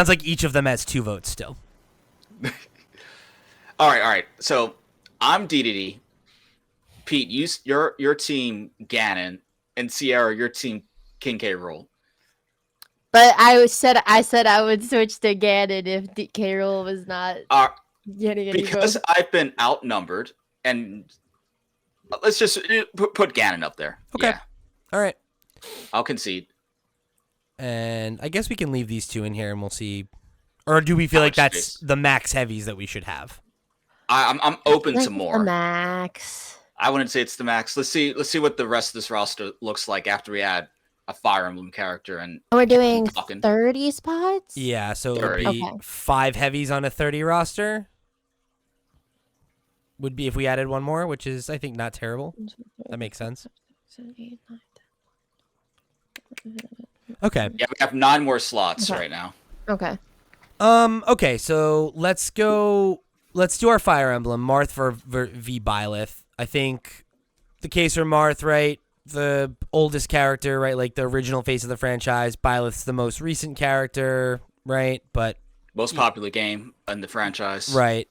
like each of them has 2 votes still. All right. So I'm DDD. Pete, your team Ganon, and Sierra, your team King K. Rool. But I said I would switch to Ganon if K. Rool was not getting any because votes. I've been outnumbered, and let's just put Ganon up there. Okay. Yeah. All right. I'll concede. And I guess we can leave these 2 in here and we'll see. Or do we feel like that's the max heavies that we should have? I'm open to more. The max. I wouldn't say it's the max. Let's see what the rest of this roster looks like after we add a Fire Emblem character. And we're doing 30 spots? Yeah, so it would be 30. 5 heavies on a 30 roster. Would be if we added one more, which is, I think, not terrible. That makes sense. Okay. Yeah, we have 9 more slots right now. Okay. Okay, so let's do our Fire Emblem, Marth v Byleth. I think the case for Marth, right? The oldest character, right? Like the original face of the franchise. Byleth's the most recent character, right? But most popular game in the franchise. Right.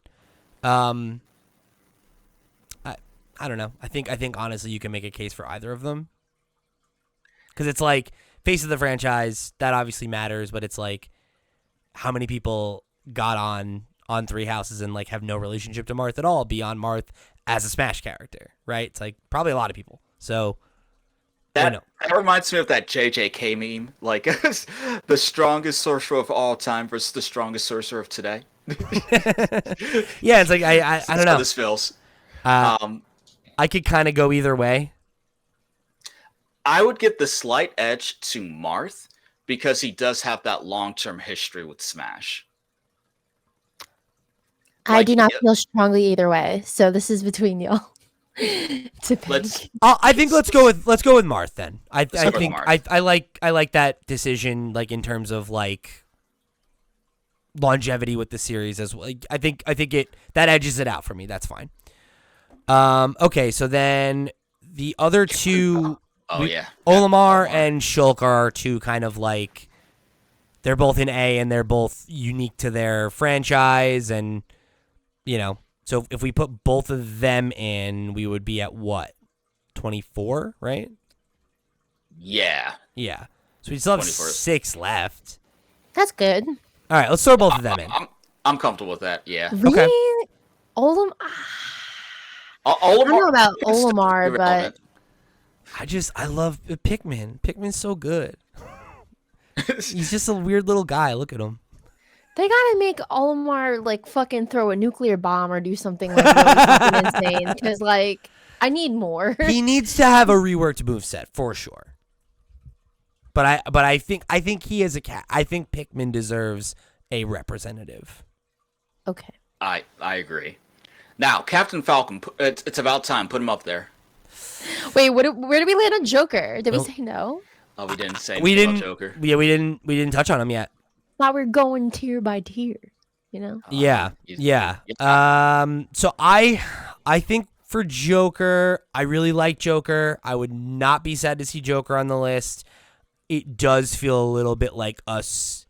I don't know. I think honestly you can make a case for either of them. Because it's like face of the franchise, that obviously matters, but it's like how many people got on on Three Houses and like have no relationship to Marth at all beyond Marth as a Smash character, right? It's like probably a lot of people. So That reminds me of that JJK meme, like the strongest sorcerer of all time versus the strongest sorcerer of today. yeah, it's like I don't know. How this feels. I could kind of go either way. I would give the slight edge to Marth because he does have that long-term history with Smash. I do not feel strongly either way, so this is between y'all. To pick. I think let's go with Marth then. I think Marth. I like that decision, like in terms of like longevity with the series as well. I think it that edges it out for me. That's fine. Okay, so then the other two, Olimar and Shulk are two kind of like they're both in A and they're both unique to their franchise, and you know. So if we put both of them in, we would be at what? 24, right? Yeah. Yeah. So we still have 6 left. That's good. All right, let's throw both of them in. I'm comfortable with that. Yeah. Really? Okay. Olimar. Olimar, I don't know about Olimar, but I love Pikmin. Pikmin's so good. He's just a weird little guy. Look at him. they gotta make Olimar like fucking throw a nuclear bomb or do something like really fucking insane. Because like I need more. He needs to have a reworked moveset for sure. But I think he is a cat. I think Pikmin deserves a representative. Okay. I agree. Now, Captain Falcon, it's about time. Put him up there. Wait, where did we land on Joker? Did we say no? Oh, we didn't say anything about Joker. Yeah, we didn't touch on him yet. Thought we were going tier by tier, you know? Yeah. So I think for Joker, I really like Joker. I would not be sad to see Joker on the list. It does feel a little bit like us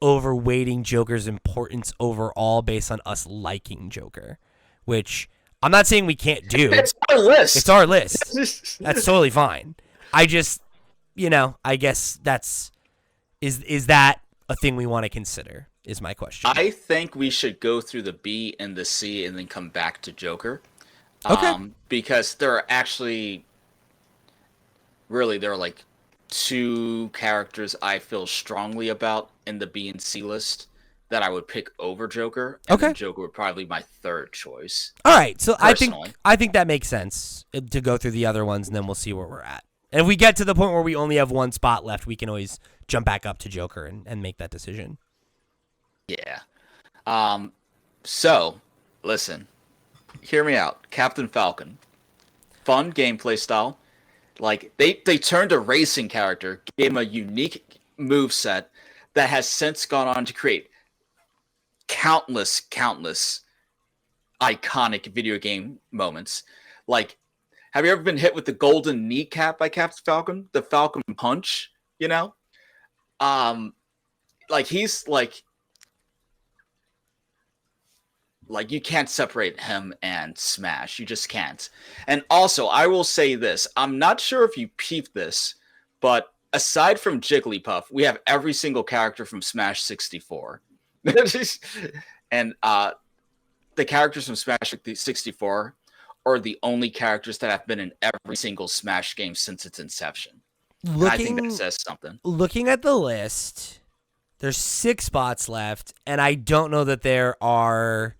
overweighting Joker's importance overall based on us liking Joker, which I'm not saying we can't do. It's our list. It's our list. That's totally fine. I just, I guess is that a thing we want to consider is my question. I think we should go through the B and the C and then come back to Joker. Okay. Because there are actually, there are like 2 characters I feel strongly about in the B and C list that I would pick over Joker. And then Joker would probably be my 3rd choice. All right. So personally. I think that makes sense to go through the other ones and then we'll see where we're at. And if we get to the point where we only have 1 spot left, we can always jump back up to Joker and make that decision. Yeah. So, listen. Hear me out. Captain Falcon. Fun gameplay style. Like, they turned a racing character, gave him a unique moveset that has since gone on to create countless iconic video game moments. Like, have you ever been hit with the golden kneecap by Captain Falcon? The Falcon Punch, Like, he's like you can't separate him and Smash. You just can't. And also, I will say this. I'm not sure if you peeped this, but aside from Jigglypuff, we have every single character from Smash 64. And the characters from Smash 64 are the only characters that have been in every single Smash game since its inception. I think that says something. Looking at the list, there's 6 spots left, and I don't know that there are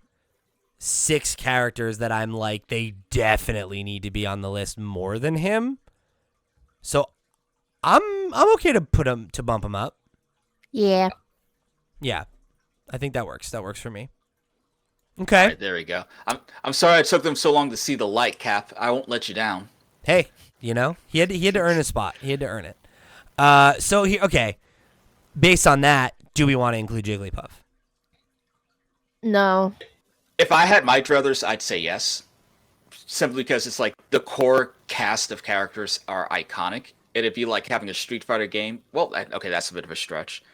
6 characters that I'm like, they definitely need to be on the list more than him. So I'm okay to bump him up. Yeah. Yeah. I think that works. That works for me. Okay. All right, there we go. I'm sorry it took them so long to see the light, Cap. I won't let you down. Hey, he had to earn a spot. He had to earn it. Okay. Based on that, do we want to include Jigglypuff? No. If I had my druthers, I'd say yes. Simply because it's like the core cast of characters are iconic. It'd be like having a Street Fighter game. Well, okay, that's a bit of a stretch.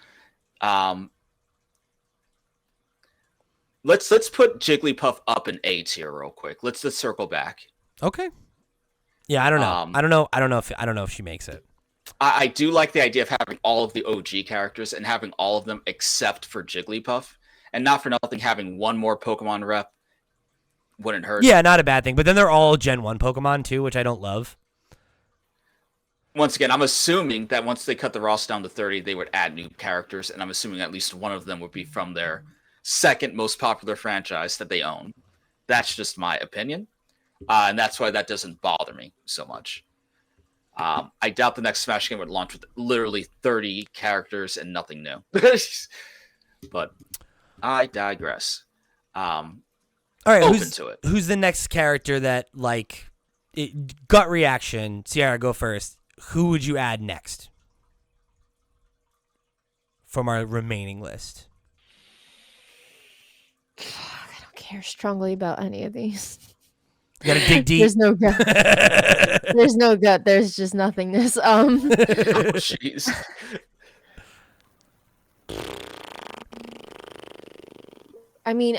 Let's put Jigglypuff up in A tier real quick. Let's circle back. Okay. Yeah, I don't know. I don't know if she makes it. I do like the idea of having all of the OG characters and having all of them except for Jigglypuff, And not for nothing, having one more Pokemon rep wouldn't hurt. Yeah, not a bad thing. But then they're all Gen 1 Pokemon, too, which I don't love. Once again, I'm assuming that once they cut the roster down to 30, they would add new characters, and I'm assuming at least one of them would be from their second most popular franchise that they own. That's just my opinion, and that's why that doesn't bother me so much. I doubt the next Smash game would launch with literally 30 characters and nothing new. But I digress. All right, open to it. Who's the next character that, like, gut reaction? Sierra, go first. Who would you add next from our remaining list? I don't care strongly about any of these. You gotta dig deep. There's no gut. There's no gut. There's just nothingness. Oh, jeez. I mean,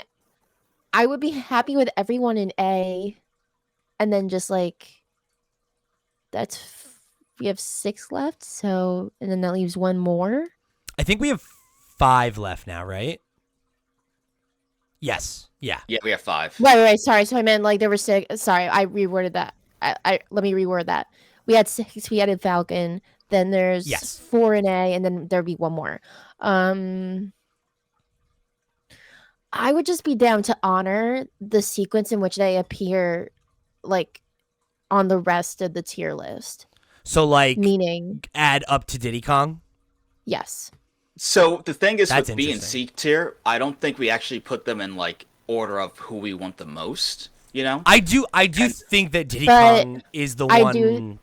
I would be happy with everyone in A, and then just like we have 6 left, so and then that leaves one more. I think we have 5 left now, right? Yes. Yeah. Yeah, we have 5. Right. Sorry. So I meant like there were 6. Sorry, I reworded that. I let me reword that. We had 6. We added Falcon. Then there's 4 in A, and then there'd be one more. I would just be down to honor the sequence in which they appear, like, on the rest of the tier list. So, like, meaning add up to Diddy Kong? Yes. So the thing is, That's with B and C tier, I don't think we actually put them in like order of who we want the most. You know, I do think that Diddy Kong is the one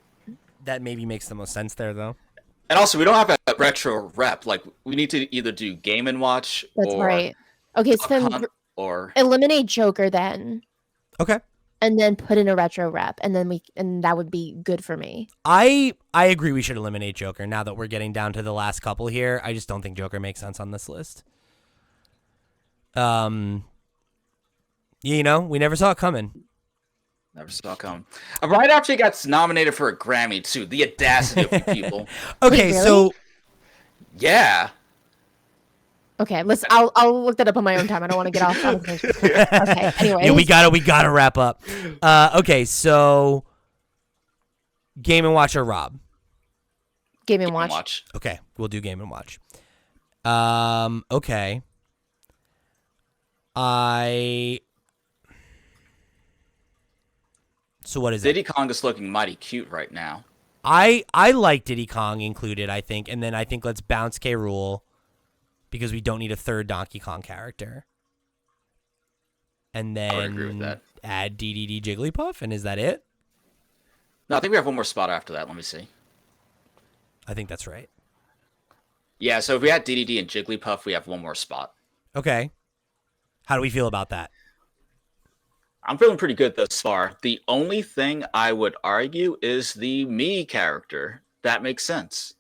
that maybe makes the most sense there, though. And also, we don't have a retro rep. Like, we need to either do Game and Watch. That's right. Okay, so then eliminate Joker then. Okay. And then put in a retro rep, and that would be good for me. I agree we should eliminate Joker now that we're getting down to the last couple here. I just don't think Joker makes sense on this list. You know, we never saw it coming. Never saw it coming. Right after he got nominated for a Grammy, too. The audacity of you people. Okay, Wait, really? So yeah. Okay, I'll look that up on my own time. I don't want to get off. Okay, anyway. Yeah, we gotta wrap up. Okay, so Game and Watch or Rob? Game and Watch. Okay, we'll do Game and Watch. Okay. So what is Diddy Kong is looking mighty cute right now. I like Diddy Kong included, I think, and then I think let's bounce K. Rool because we don't need a third Donkey Kong character. And then I would agree with that. Add DDD Jigglypuff, and is that it? No, I think we have one more spot after that. Let me see. I think that's right. Yeah, so if we had DDD and Jigglypuff, we have one more spot. Okay. How do we feel about that? I'm feeling pretty good thus far. The only thing I would argue is the Mii character. That makes sense.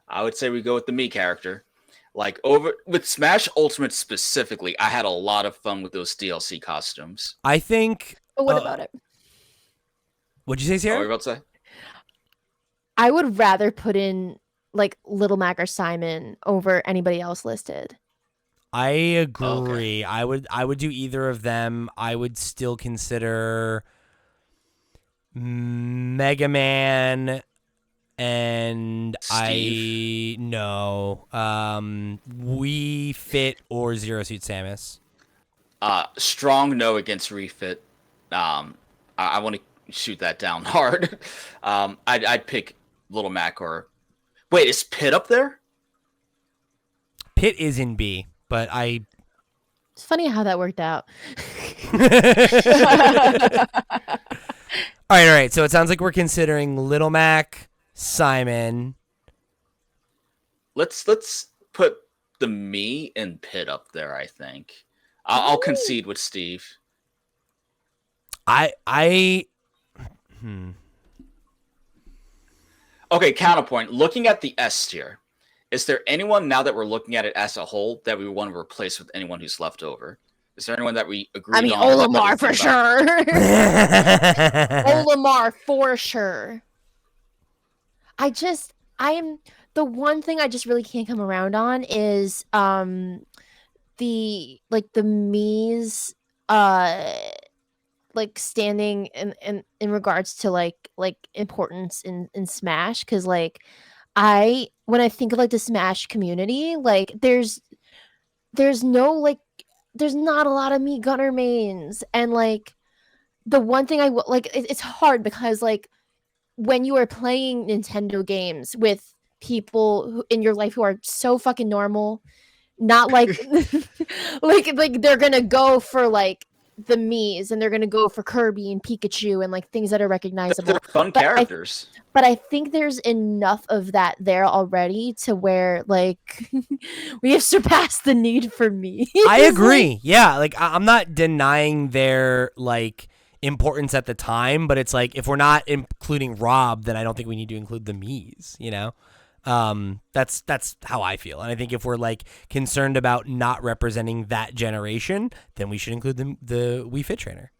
I would say we go with the Mii character. Like, with Smash Ultimate specifically, I had a lot of fun with those DLC costumes. I think... But what about it? What'd you say, Sierra? What were you about to say? I would rather put in, like, Little Mac or Simon over anybody else listed. I agree. Okay. I would do either of them. I would still consider Mega Man and Steve. Wii Fit or Zero Suit Samus. Strong no against refit. I want to shoot that down hard. I'd pick Little Mac or... Wait, is Pit up there? Pit is in B, but I... It's funny how that worked out. All right. So it sounds like we're considering Little Mac, Simon. Let's put the Mii and Pit up there, I think. I'll concede with Steve. Okay, counterpoint. Looking at the S tier, is there anyone now that we're looking at it as a whole that we want to replace with anyone who's left over? Is there anyone that we agree on? I mean, Olimar for sure. Olimar for sure. the one thing I just really can't come around on is the Mii's like standing in regards to like importance in Smash, because like when I think of like the Smash community, like there's no like there's not a lot of Mii Gunner mains, and like the one thing it's hard because like when you are playing Nintendo games with people in your life who are so fucking normal, not like like they're gonna go for like the Mii's, and they're gonna go for Kirby and Pikachu and like things that are recognizable. They're fun characters. But I think there's enough of that there already to where like we have surpassed the need for Mii. I agree. Yeah, like I'm not denying their like importance at the time, but it's like if we're not including Rob, then I don't think we need to include the Mii's, you know? That's how I feel. And I think if we're like concerned about not representing that generation, then we should include the Wii Fit Trainer.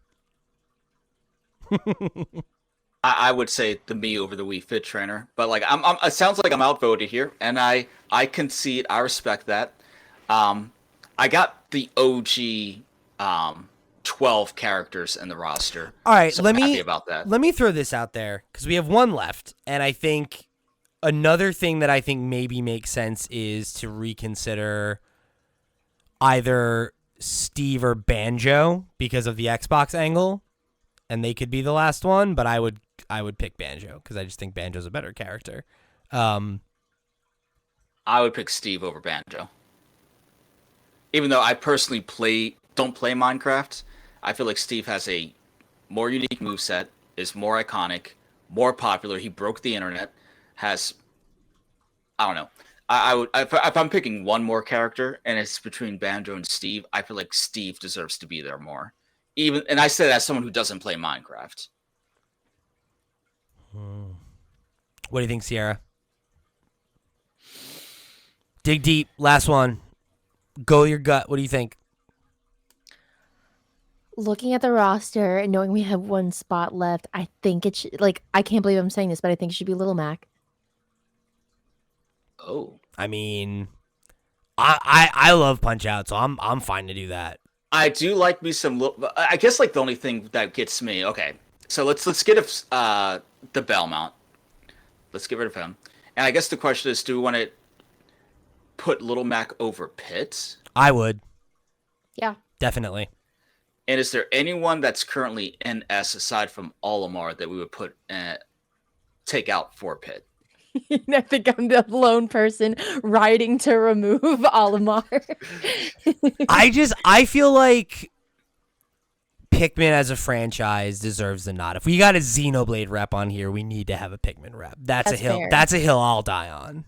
I would say the Mii over the Wii Fit Trainer, but like it sounds like I'm outvoted here, and I concede. I respect that. I got the OG 12 characters in the roster. All right, so I'm happy about that. Let me throw this out there because we have one left, and I think another thing that I think maybe makes sense is to reconsider either Steve or Banjo because of the Xbox angle, and they could be the last one, but I would pick Banjo because I just think Banjo's a better character. I would pick Steve over Banjo. Even though I personally don't play Minecraft, I feel like Steve has a more unique moveset, is more iconic, more popular. He broke the internet. I don't know. I would if I'm picking one more character and it's between Banjo and Steve, I feel like Steve deserves to be there more. And I say that as someone who doesn't play Minecraft. What do you think, Sierra? Dig deep. Last one. Go your gut. What do you think? Looking at the roster and knowing we have one spot left, I think it should, like, I can't believe I'm saying this, but I think it should be Little Mac. Oh, I mean, I love Punch Out, so I'm fine to do that. I do like me some. I guess like the only thing that gets me. Okay, so let's get the Belmont. Let's get rid of him. And I guess the question is, do we want to put Little Mac over Pitt? I would. Yeah, definitely. And is there anyone that's currently in S aside from Olimar that we would take out for Pitt? I think I'm the lone person writing to remove Olimar. I feel like Pikmin as a franchise deserves the nod. If we got a Xenoblade rep on here, we need to have a Pikmin rep. That's a hill. Fair. That's a hill I'll die on.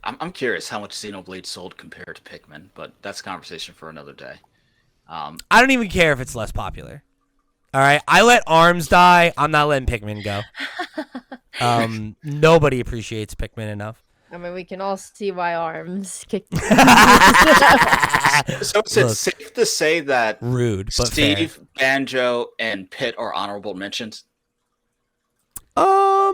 I'm curious how much Xenoblade sold compared to Pikmin, but that's a conversation for another day. I don't even care if it's less popular. All right, I let ARMS die. I'm not letting Pikmin go. Nobody appreciates Pikmin enough. I mean, we can all see why ARMS kicked. So is it safe to say that rude, but Steve, fair. Banjo, and Pitt are honorable mentions? I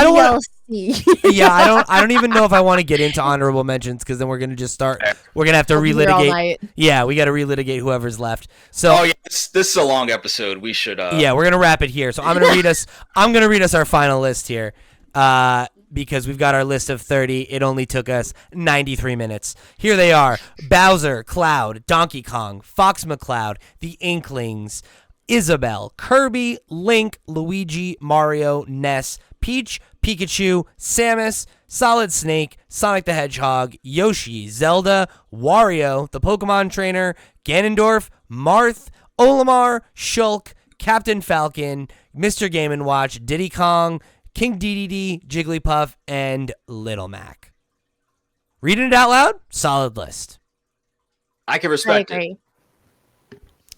don't want. Yeah, I don't even know if I want to get into honorable mentions because then we're gonna just start. We're gonna have to relitigate. Yeah, we got to relitigate whoever's left. So. Oh yeah, this is a long episode. We should. Yeah, we're gonna wrap it here. So I'm gonna read us. I'm gonna read us our final list here. Because we've got our list of 30. It only took us 93 minutes. Here they are: Bowser, Cloud, Donkey Kong, Fox McCloud, The Inklings, Isabelle, Kirby, Link, Luigi, Mario, Ness, Peach, Pikachu, Samus, Solid Snake, Sonic the Hedgehog, Yoshi, Zelda, Wario, the Pokemon Trainer, Ganondorf, Marth, Olimar, Shulk, Captain Falcon, Mr. Game & Watch, Diddy Kong, King Dedede, Jigglypuff, and Little Mac. Reading it out loud, solid list. I can respect it.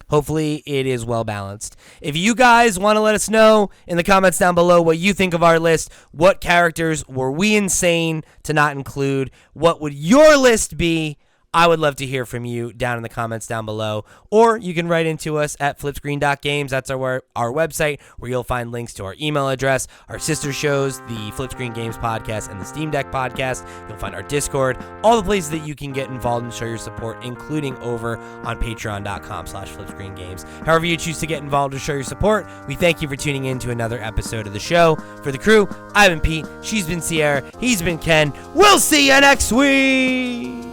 Hopefully it is well balanced. If you guys want to let us know in the comments down below what you think of our list, what characters were we insane to not include, what would your list be? I would love to hear from you down in the comments down below, or you can write into us at flipscreen.games. That's our website, where you'll find links to our email address, our sister shows, the Flip Screen Games podcast and the Steam Deck podcast. You'll find our Discord, all the places that you can get involved and show your support, including over on patreon.com/flipscreengames. However you choose to get involved or show your support, we thank you for tuning in to another episode of the show. For the crew, I've been Pete, she's been Sierra, he's been Ken. We'll see you next week!